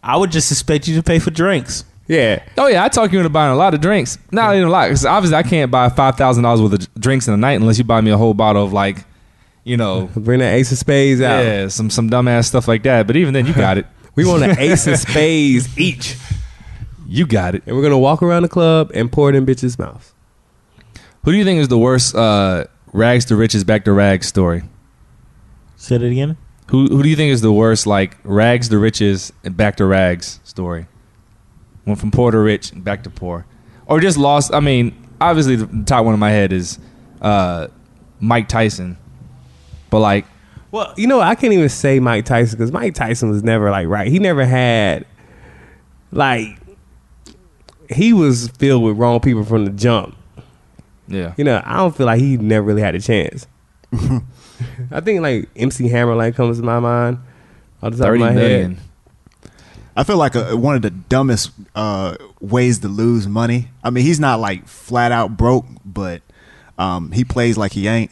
I would just expect you to pay for drinks. Yeah. Oh, yeah. I talk you into buying a lot of drinks. Not even a lot. Because obviously I can't buy $5,000 worth of drinks in a night unless you buy me a whole bottle of like, Bring that Ace of Spades out. Yeah, some dumbass stuff like that. But even then, you got it. We want an Ace of Spades each. You got it. And we're going to walk around the club and pour it in bitches' mouths. Who do you think is the worst rags to riches, back to rags story? Say it again. Who do you think is the worst, like, rags to riches and back to rags story? Went from poor to rich and back to poor. Or just lost. I mean, obviously the top one in my head is Mike Tyson. But, like... Well, I can't even say Mike Tyson because Mike Tyson was never, like, right. He never had, like... He was filled with wrong people from the jump. Yeah. I don't feel like he never really had a chance. I think like MC Hammer comes to my mind off the top of my head. I feel like one of the dumbest ways to lose money. I mean, he's not like flat out broke, but he plays like he ain't.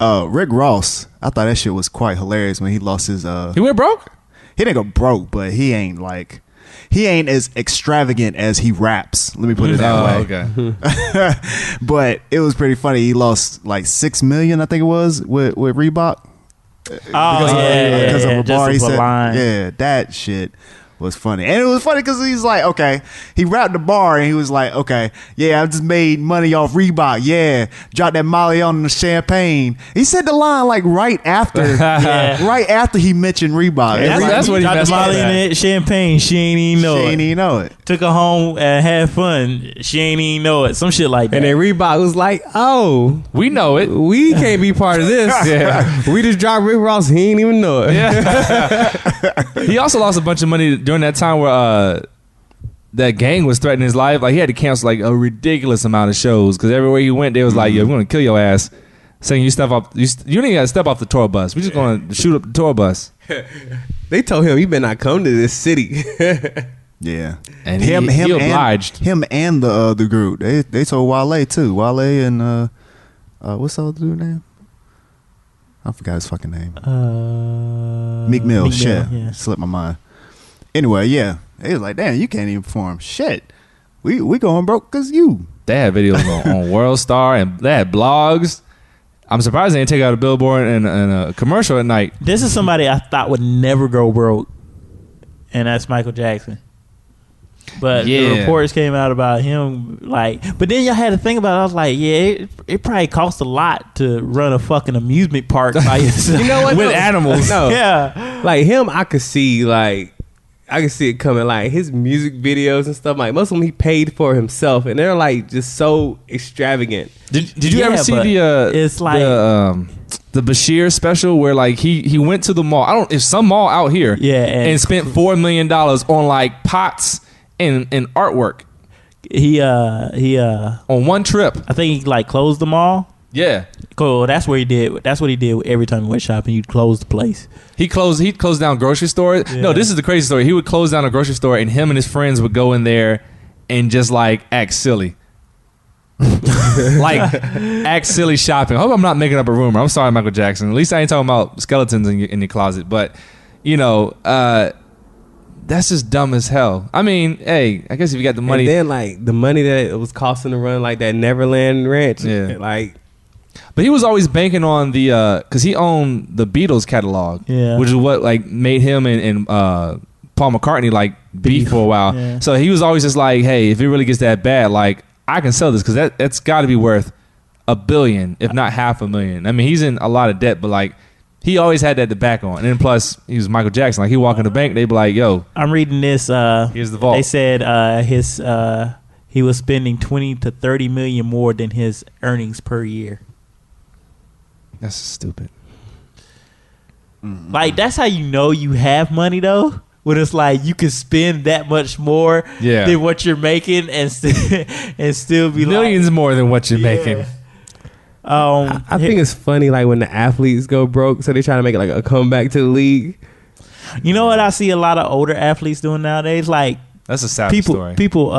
Rick Ross, I thought that shit was quite hilarious when he lost his. He went broke? He didn't go broke, but he ain't as extravagant as he raps. Let me put it that way. Okay. But it was pretty funny. He lost like $6 million, I think it was, with Reebok. because of a just bar. He a said, line. yeah, that shit was funny. And it was funny because he's like, okay, he rapped the bar and he was like, okay, yeah, I just made money off Reebok. Yeah, dropped that Molly on the champagne. He said the line like right after, right after he mentioned Reebok. That's what he Got the messed up Molly in at. it, champagne. She ain't even know She it. ain't even know it. Took her home and had fun. She ain't even know it. Some shit like that. And then Reebok was like, "Oh, We know it. we can't be part of this. We just dropped Rick Ross. He ain't even know it." He also lost a bunch of money during that time where that gang was threatening his life. Like he had to cancel like a ridiculous amount of shows because everywhere he went, they was like, "Yo, we're gonna kill your ass." Saying you step off, you don't even gotta step off the tour bus. We just gonna shoot up the tour bus. They told him, "You better not come to this city." Yeah, And he obliged. Him and the group. They told Wale too. Wale and what's the other dude name? I forgot his fucking name. Meek Mill. Shit, slipped my mind. Anyway, yeah, they was like, damn, you can't even perform. Shit, we going broke because you. They had videos on World Star and they had blogs. I'm surprised they didn't take out a billboard and a commercial at night. This is somebody I thought would never go broke, and that's Michael Jackson. But the reports came out about him, like. But then y'all had to think about it. I was like, yeah, it probably costs a lot to run a fucking amusement park by yourself. You know what? With animals. No. Yeah. Like him, I could see it coming. Like his music videos and stuff. Like most of them, he paid for himself, and they're like just so extravagant. Did you ever see but it's like the Bashir special where like he went to the mall? It's some mall out here. Yeah, and spent $4 million on like pots and artwork. He on one trip. I think he like closed the mall. Yeah. Cool. That's what he did. That's what he did every time he went shopping. He'd close the place. He'd close down grocery stores. Yeah. No, this is the crazy story. He would close down a grocery store and him and his friends would go in there and just like act silly. Like act silly shopping. I hope I'm not making up a rumor. I'm sorry, Michael Jackson. At least I ain't talking about skeletons in your closet. But you know, that's just dumb as hell. I mean, hey, I guess if you got the money, and then like the money that it was costing to run like that Neverland Ranch, like. But he was always banking on the because he owned the Beatles catalog, which is what like made him and Paul McCartney like beef for a while. Yeah. So he was always just like, hey, if it really gets that bad, like I can sell this because that's got to be worth $1 billion, if not $500,000. I mean, he's in a lot of debt, but like he always had that to back on. And then plus he was Michael Jackson. Like he walk in the bank, they'd be like, yo, I'm reading this. Here's the vault. They said he was spending 20 to 30 million more than his earnings per year. That's stupid. Like that's how you know you have money though. When it's like you can spend that much more than what you're making and still be millions more than what you're making. I think it's funny like when the athletes go broke, so they try to make it like a comeback to the league. You know what I see a lot of older athletes doing nowadays? Like that's a sad story. People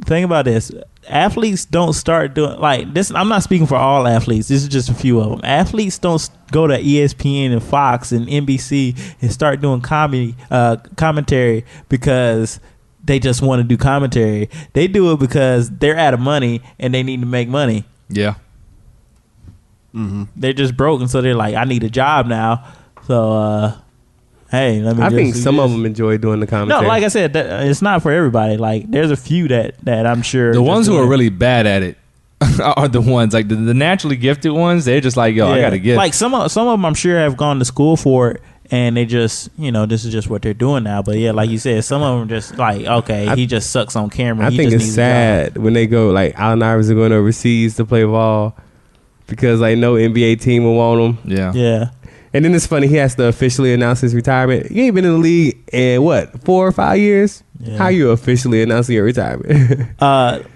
think about this. Athletes don't start doing like this. I'm not speaking for all athletes. This is just a few of them. Athletes don't go to ESPN and Fox and NBC and start doing commentary because they just want to do commentary. They do it because they're out of money and they need to make money. Yeah. They're just broke, and so they're like, I need a job now. So, hey, let me. I think some of them enjoy doing the commentary. No, like I said, it's not for everybody. Like, there's a few that I'm sure the ones who are really bad at it are the ones like the naturally gifted ones. They're just like, yo, I got to get. Like some of them, I'm sure have gone to school for it, and they just, this is just what they're doing now. But yeah, like you said, some of them just like, okay, he just sucks on camera. I think it's sad when they go like Allen Iverson going overseas to play ball because like no NBA team will want him. Yeah. And then it's funny, he has to officially announce his retirement. You ain't been in the league in what, 4 or 5 years? Yeah. How you officially announcing your retirement?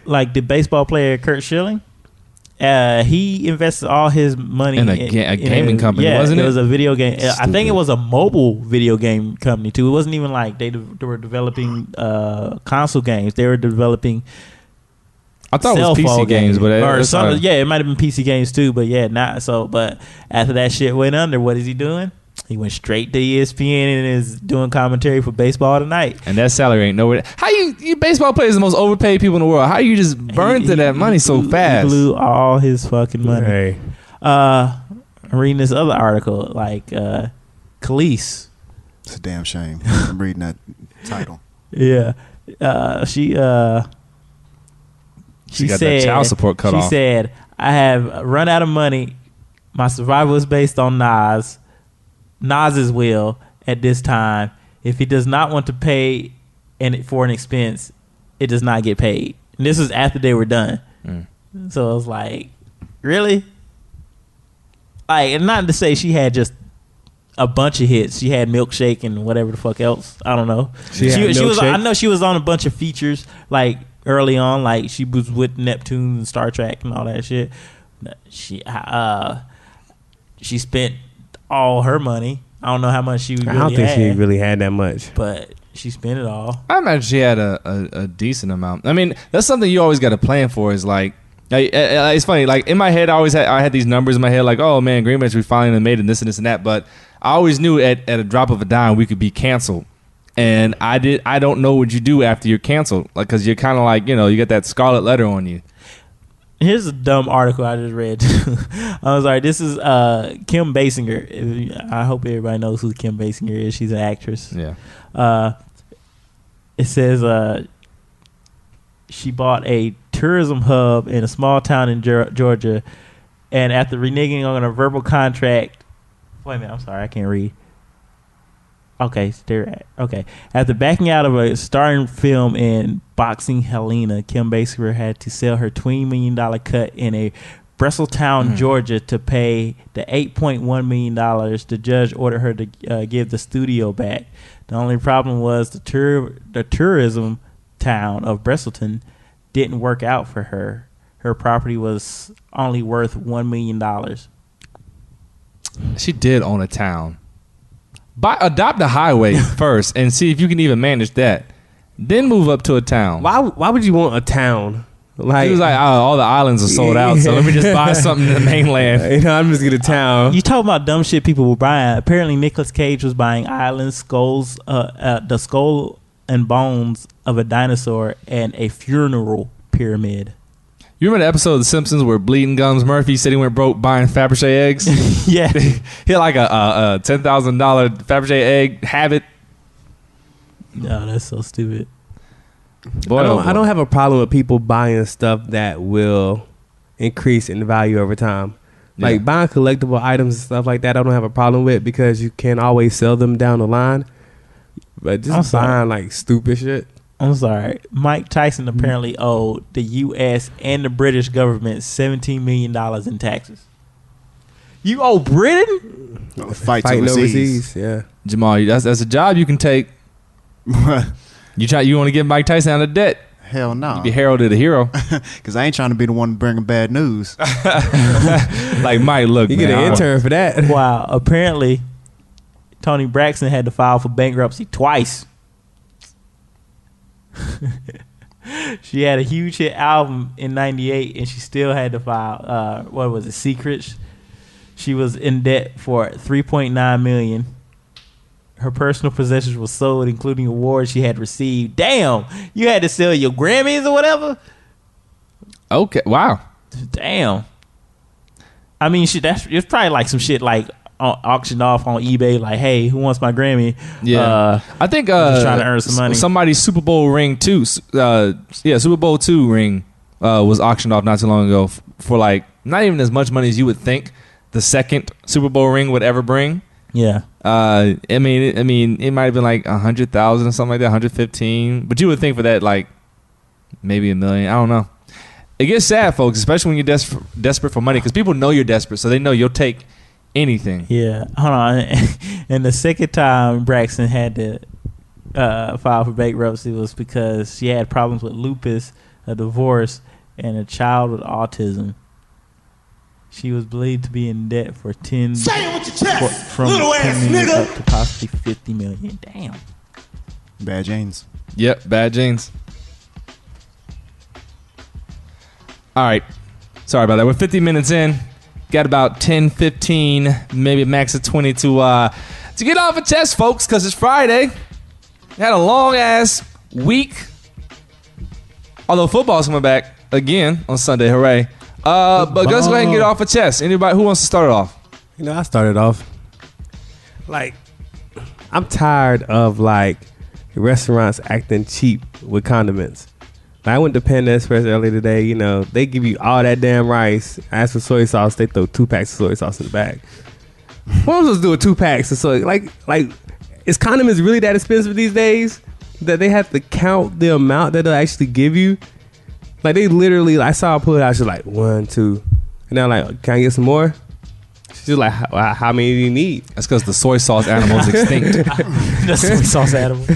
Like the baseball player Kurt Schilling, he invested all his money in a gaming company, wasn't it? It was a video game. Stupid. I think it was a mobile video game company too. It wasn't even like they were developing console games. They were developing. I thought it was PC games, but it might have been PC games too. But yeah, not so. But after that shit went under, what is he doing? He went straight to ESPN and is doing commentary for Baseball Tonight. And that salary ain't nowhere. How you baseball players the most overpaid people in the world? How you just burn through that money so fast? He blew all his fucking money. Hey. I'm reading this other article, like Khalees. It's a damn shame. I'm reading that title. Yeah. She got said that child support cut off. She said, I have run out of money. My survival is based on Nas's will at this time. If he does not want to pay for an expense, it does not get paid. And this was after they were done. So I was like, really? Like, and not to say she had just a bunch of hits. She had Milkshake and whatever the fuck else. I don't know. She was. I know she was on a bunch of features like early on. Like she was with Neptune and Star Trek and all that shit. She spent all her money. I don't know how much she really had. I don't think she really had that much. But she spent it all. I imagine she had a decent amount. I mean, that's something you always got to plan for. Is like, it's funny. Like in my head, I had these numbers in my head. Like, oh man, Green Bay's finally made it, and this and this and that. But I always knew at a drop of a dime we could be canceled. And I don't know what you do after you're canceled, like because you're kind of like, you got that scarlet letter on you. Here's a dumb article I just read. I was like, this is Kim Basinger. I hope everybody knows who Kim Basinger is. She's an actress. Yeah. It says she bought a tourism hub in a small town in Georgia, and after reneging on a verbal contract, wait a minute, I'm sorry, I can't read. Okay, okay. After backing out of a starring film in Boxing Helena, Kim Basinger had to sell her $20 million cut in a Bresseltown, Georgia, to pay the $8.1 million the judge ordered her to give the studio back. The only problem was the tourism town of Bresselton didn't work out for her. Her property was only worth $1 million. She did own a town. Adopt a highway first and see if you can even manage that. Then move up to a town. Why would you want a town? Like, he was like, all the islands are sold out, so let me just buy something in the mainland. I'm just get a town. You talking about dumb shit people were buying. Apparently, Nicolas Cage was buying islands, skulls, the skull and bones of a dinosaur, and a funeral pyramid. You remember the episode of The Simpsons where Bleeding Gums Murphy said he went broke buying Fabergé eggs? Yeah. He had like a $10,000 Fabergé egg habit. No, that's so stupid. Boy, I don't have a problem with people buying stuff that will increase in value over time. Like buying collectible items and stuff like that, I don't have a problem with because you can always sell them down the line. But just buying like stupid shit. I'm sorry. Mike Tyson apparently owed the U.S. and the British government $17 million in taxes. You owe Britain? Fighting overseas. Yeah. Jamal, that's a job you can take. You want to get Mike Tyson out of debt? Hell no. You be heralded a hero. Because I ain't trying to be the one bringing bad news. Like, Mike, look, you man, get an intern for that. Wow. Apparently, Toni Braxton had to file for bankruptcy twice. She had a huge hit album in '98, and she still had to file. What was it? Secrets. She was in debt for $3.9 million. Her personal possessions were sold, including awards she had received. Damn, you had to sell your Grammys or whatever. Okay, wow. Damn. I mean, it's probably like some shit like auctioned off on eBay, like, hey, who wants my Grammy? Yeah, I think just trying to earn some money. Somebody's Super Bowl ring too. Super Bowl II ring was auctioned off not too long ago for like not even as much money as you would think the second Super Bowl ring would ever bring. Yeah. I mean, it might have been like 100,000 or something like that, 115. But you would think for that, like maybe $1 million. I don't know. It gets sad, folks, especially when you're desperate for money, because people know you're desperate, so they know you'll take anything. Yeah. Hold on. And the second time Braxton had to file for bankruptcy was because she had problems with lupus, a divorce, and a child with autism. She was believed to be in debt for from little ass nigga up to possibly $50 million. Damn. Bad genes. Yep, bad genes. All right. Sorry about that. We're 50 minutes in. Got about 10, 15, maybe a max of 20 to get off a chest, folks, because it's Friday. Had a long-ass week. Although football's coming back again on Sunday. Hooray. But let's go ahead and get off a chest. Anybody who wants to start it off? You know, I started off like I'm tired of like restaurants acting cheap with condiments. Like, I went to Panda Express earlier today. You know, they give you all that damn rice. I asked for soy sauce. They throw 2 packs of soy sauce in the bag. What am I supposed to do with 2 packs of soy? Like, is condiments really that expensive these days that they have to count the amount that they'll actually give you? Like, they literally, I saw her pull it out. She's like, 1, 2. And I'm like, can I get some more? She's like, how many do you need? That's because the soy sauce animal is extinct. The soy sauce animal.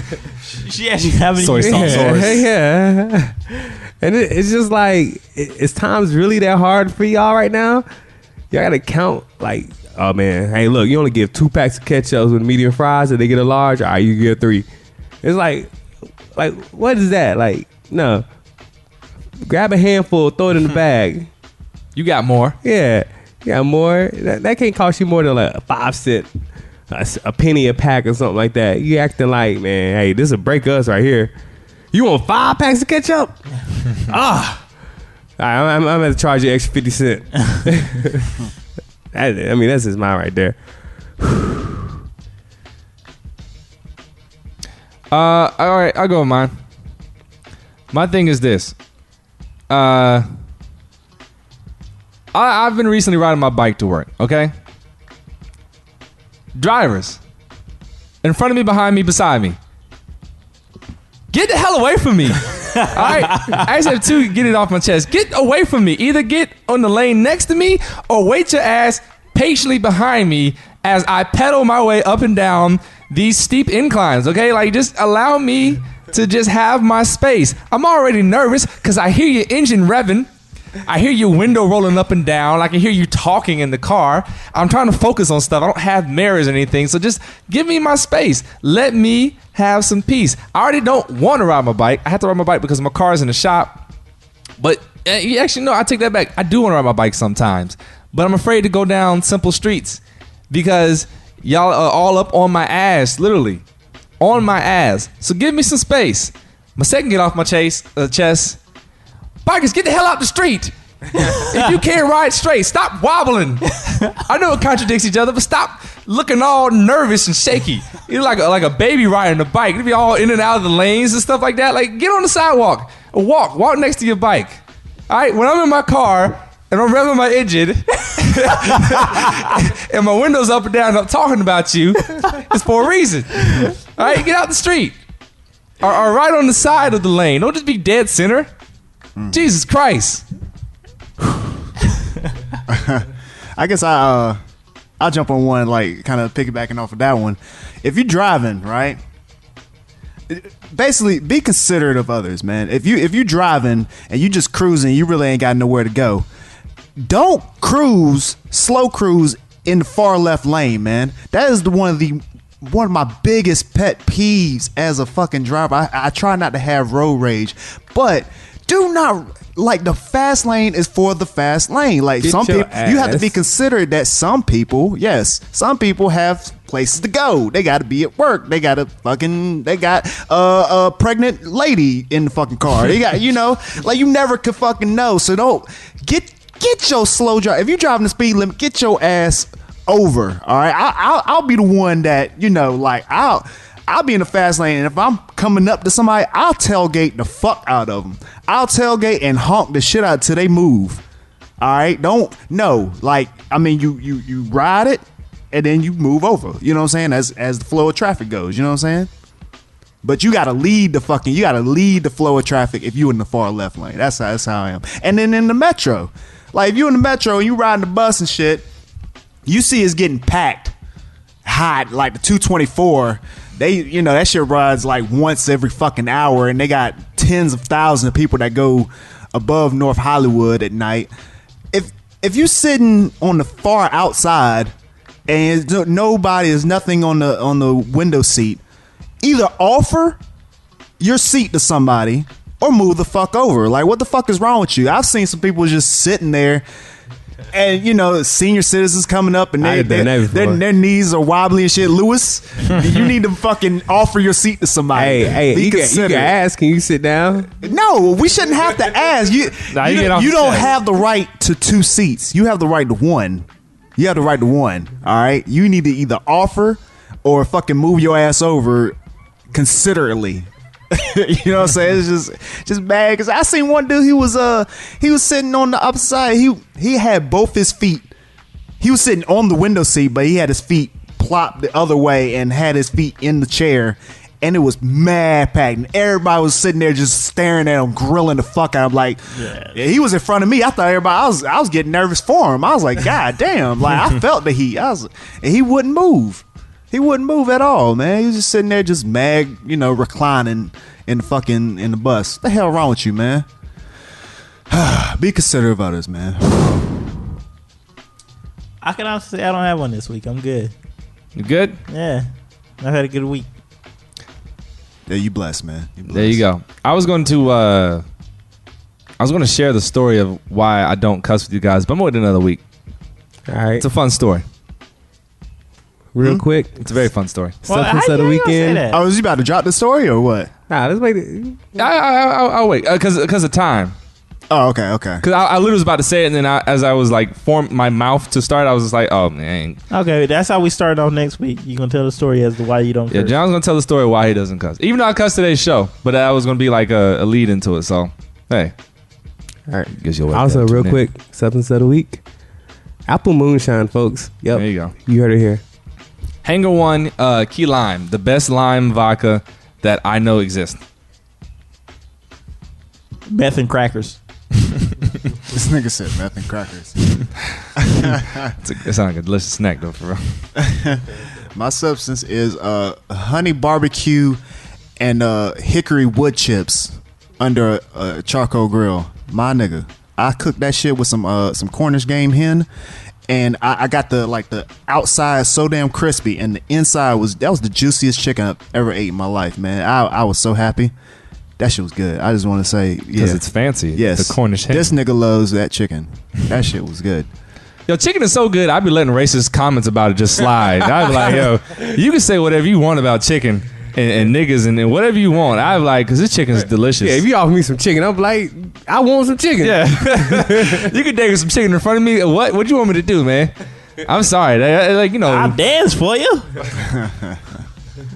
She actually have any Soy sauce. Yeah. And it's just like, is times really that hard for y'all right now? Y'all gotta count like, oh man, hey look, you only give 2 packs of ketchup with medium fries and they get a large, all right, you get 3. It's like what is that? Like, no. Grab a handful, throw it in the bag. You got more. Yeah. You got more. That can't cost you more than like a 5 cent, a penny a pack or something like that. You acting like, man, hey, this will break us right here. You want 5 packs of ketchup? All right, I'm going to charge you extra 50 cents. I mean, that's just mine right there. All right, I'll go with mine. My thing is this. I've been recently riding my bike to work, okay? Drivers. In front of me, behind me, beside me. Get the hell away from me. All right? I just have to get it off my chest. Get away from me. Either get on the lane next to me or wait your ass patiently behind me as I pedal my way up and down these steep inclines, okay? Like, just allow me to just have my space. I'm already nervous because I hear your engine revving. I hear your window rolling up and down. I can hear you talking in the car. I'm trying to focus on stuff. I don't have mirrors or anything. So just give me my space. Let me have some peace. I already don't want to ride my bike. I have to ride my bike because my car is in the shop. But actually, no, I take that back. I do want to ride my bike sometimes. But I'm afraid to go down simple streets because y'all are all up on my ass, literally. On my ass. So give me some space. My second get off my chest. Bikers, get the hell out the street. If you can't ride straight, stop wobbling. I know it contradicts each other, but stop looking all nervous and shaky. You're like a baby riding a bike. You be all in and out of the lanes and stuff like that. Like, get on the sidewalk or walk next to your bike. All right, when I'm in my car and I'm revving my engine and my window's up and down and I'm talking about you, it's for a reason. All right, get out the street or right on the side of the lane. Don't just be dead center. Jesus Christ. I guess I'll jump on one, like, kind of piggybacking off of that one. If you're driving, right, basically be considerate of others, man. If you're driving and you just cruising, you really ain't got nowhere to go. Don't slow cruise in the far left lane, man. That is one of my biggest pet peeves as a fucking driver. I try not to have road rage, but do not, like, the fast lane is for the fast lane. Like, Get some your people, you have to be ass. considerate that some people have places to go. They got to be at work. They got a pregnant lady in the fucking car. They got, like, you never could fucking know. So don't get your slow drive. If you're driving the speed limit, get your ass over. All right, I'll be the one that, like, I'll be in the fast lane, and if I'm coming up to somebody, I'll tailgate the fuck out of them. I'll tailgate and honk the shit out till they move. All right, you ride it and then you move over. You know what I'm saying? As the flow of traffic goes. You know what I'm saying? But you gotta lead the flow of traffic if you in the far left lane. That's how I am. And then in the metro, like, if you in the metro and you riding the bus and shit, you see it's getting packed hot, like the 224. They, that shit rides like once every fucking hour, and they got tens of thousands of people that go above North Hollywood at night. If you sitting on the far outside and there's nothing on the window seat, either offer your seat to somebody or move the fuck over. Like, what the fuck is wrong with you? I've seen some people just sitting there. And senior citizens coming up and their knees are wobbly and shit. Lewis, you need to fucking offer your seat to somebody. Hey, you can ask. Can you sit down? No, we shouldn't have to ask. You don't have the right to 2 seats. You have the right to 1. You have the right to one. All right. You need to either offer or fucking move your ass over considerately. You know what I'm saying? It's just bad. Because I seen one dude. He was sitting on the opposite side. He had both his feet. He was sitting on the window seat, but he had his feet plopped the other way and had his feet in the chair. And it was mad packed. And everybody was sitting there just staring at him, grilling the fuck out. I'm like, yeah, he was in front of me. I thought everybody, I was getting nervous for him. I was like, God damn. Like, I felt the heat. And he wouldn't move. He wouldn't move at all, man. He was just sitting there just mad, reclining in the bus. What the hell wrong with you, man? Be considerate of others, man. I can honestly say I don't have one this week. I'm good. You good? Yeah. I've had a good week. Yeah, you blessed, man. You blessed. There you go. I was going to share the story of why I don't cuss with you guys, but I'm waiting another week. All right. It's a fun story. Real quick. It's a very fun story. Substance of the weekend. Oh, was you about to drop the story or what? Nah, let's wait. I'll wait because of time. Oh, okay. Because I literally was about to say it, and then as I was like form my mouth to start, I was just like, oh man. Okay, that's how we start off next week. You gonna tell the story as to why you don't. Yeah, curse. John's gonna tell the story why he doesn't cuss. Even though I cussed today's show, but that was gonna be like a lead into it. So hey, all right. Guess you'll wait. Also, real quick, substance of the week. Apple moonshine, folks. Yep. There you go. You heard it here. Hanger One Key Lime, the best lime vodka that I know exists. Meth and crackers. This nigga said meth and crackers. It sounds like a delicious snack though, for real. My substance is honey barbecue and hickory wood chips under a charcoal grill. My nigga, I cooked that shit with some Cornish game hen, and I got the outside so damn crispy, and the inside was the juiciest chicken I've ever ate in my life, man. I was so happy. That shit was good. I just want to say, because it's fancy. Yes, the Cornish hen. This nigga loves that chicken. That shit was good. Yo, chicken is so good. I'd be letting racist comments about it just slide. I'd be like, yo, you can say whatever you want about chicken and niggas and whatever you want. I'd be like, because this chicken is delicious. Yeah, if you offer me some chicken, I'm like, I want some chicken. Yeah. You can take some chicken in front of me. What you want me to do, man? I'm sorry. I'll dance for you.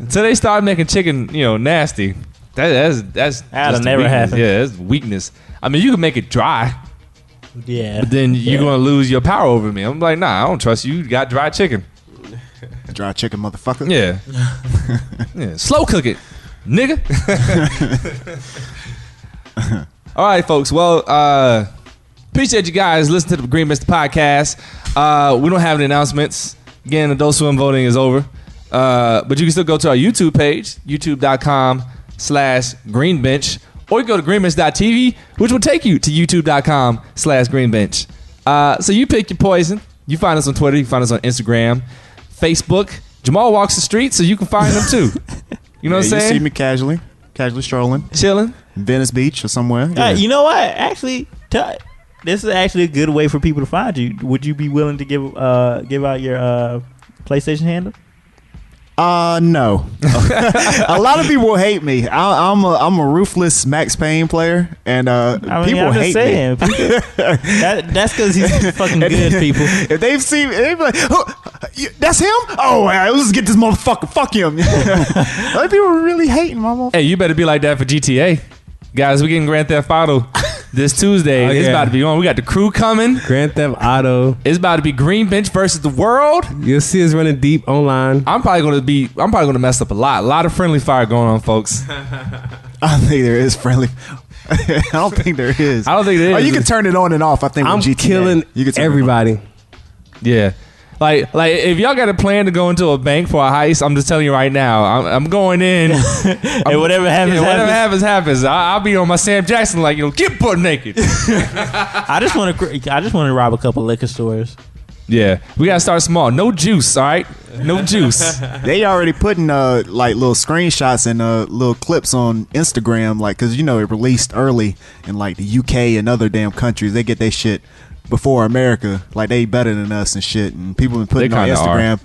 Until they start making chicken, nasty. That'll never happen. Yeah, that's weakness. I mean, you can make it dry. Yeah. But then you're going to lose your power over me. I'm like, nah, I don't trust you. You got dry chicken. Dry chicken, motherfucker. Yeah. Yeah. Slow cook it, nigga. All right, folks. Well, appreciate you guys listening to the Green Mist podcast. We don't have any announcements. Again, Adult Swim voting is over. But you can still go to our YouTube page, youtube.com/greenbench, or you go to greenbench.tv, which will take you to youtube.com/greenbench. So you pick your poison. You find us on Twitter. You find us on Instagram, Facebook. Jamal walks the street, so you can find them too. You know what I'm saying? You see me casually strolling, chilling, Venice Beach or somewhere. Yeah. You know what? Actually, this is actually a good way for people to find you. Would you be willing to give out your PlayStation handle? No. A lot of people hate me. I'm a ruthless Max Payne player, and people hate me. That's because he's fucking good, people. If they've seen, they be like, oh, that's him. Oh, let's get this motherfucker. Fuck him. Other people are really hating my motherfucker. Hey, you better be like that for GTA, guys. We getting Grand Theft Auto this Tuesday. Oh, it's yeah. about to be on. We got the crew coming. Grand Theft Auto. It's about to be Green Bench versus the world. You'll see us running deep online. I'm probably gonna mess up a lot of friendly fire going on, folks. I don't think there is friendly. I don't think there is. I don't think there is. Oh, you can turn it on and off. I think I'm with GTA, killing you can turn everybody. Yeah. Like if y'all got a plan to go into a bank for a heist, I'm just telling you right now, I'm going in. And whatever happens. I'll be on my Sam Jackson, like, get butt naked. I just want to rob a couple liquor stores. Yeah, we gotta start small. No juice, all right? No juice. They already putting like little screenshots and little clips on Instagram, like, because it released early in like the UK and other damn countries. They get their shit before America, like they better than us and shit, and people been putting on Instagram.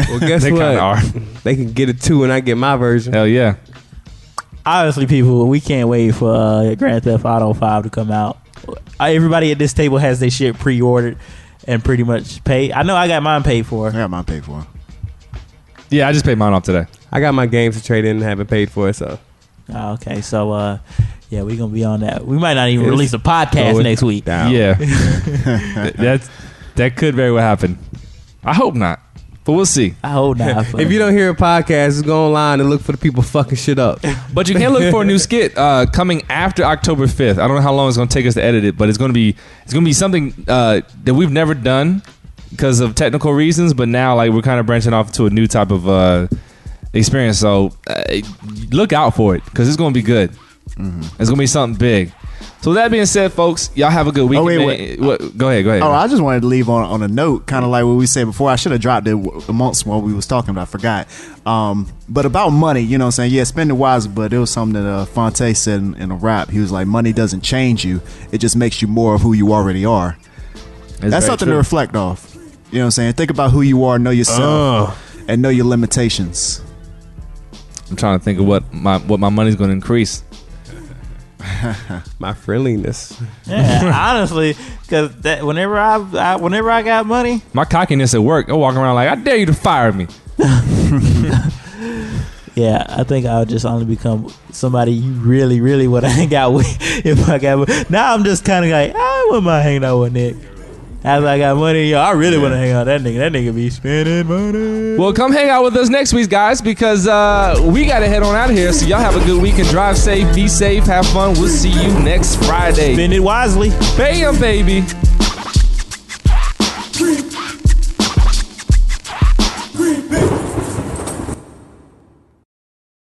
Well, guess They what? kinda are. They can get it too, and I get my version. Hell yeah. Honestly, people, we can't wait for Grand Theft Auto 5 to come out. Everybody at this table has their shit pre-ordered, and pretty much pay. I know I got mine paid for. I got mine paid for. Yeah, I just paid mine off today. I got my games to trade in and haven't paid for it, so. Oh, okay, so yeah, we're gonna be on that. We might not even release a podcast next week. Down. Yeah, that could very well happen. I hope not, but we'll see. I hope not. If you don't hear a podcast, just go online and look for the people fucking shit up. But you can look for a new skit coming after October 5th. I don't know how long it's going to take us to edit it, but it's going to be something that we've never done because of technical reasons. But now, like, we're kind of branching off to a new type of experience. So look out for it because it's going to be good. Mm-hmm. It's going to be something big. So with that being said, folks, y'all have a good weekend. wait. Go ahead. Oh, I just wanted to leave on a note, kind of like what we said before. I should have dropped it amongst what we was talking about. I forgot. But about money, you know what I'm saying? Yeah, spend it wisely, but it was something that Fonte said in a rap. He was like, money doesn't change you. It just makes you more of who you already are. That's something to reflect off. You know what I'm saying? Think about who you are, know yourself, and know your limitations. I'm trying to think of what my money's going to increase. My friendliness. Yeah, honestly, because whenever I got money, my cockiness at work, I walk around like, I dare you to fire me. Yeah, I think I'll just only become somebody you really, really would hang out with if I got money. Now I'm just kind of like, I wouldn't mind hanging out with Nick. After I got money, I really want to hang out with that nigga. That nigga be spending money. Well, come hang out with us next week, guys, because we got to head on out of here. So y'all have a good weekend. Drive safe, be safe, have fun. We'll see you next Friday. Spend it wisely. Bam, baby.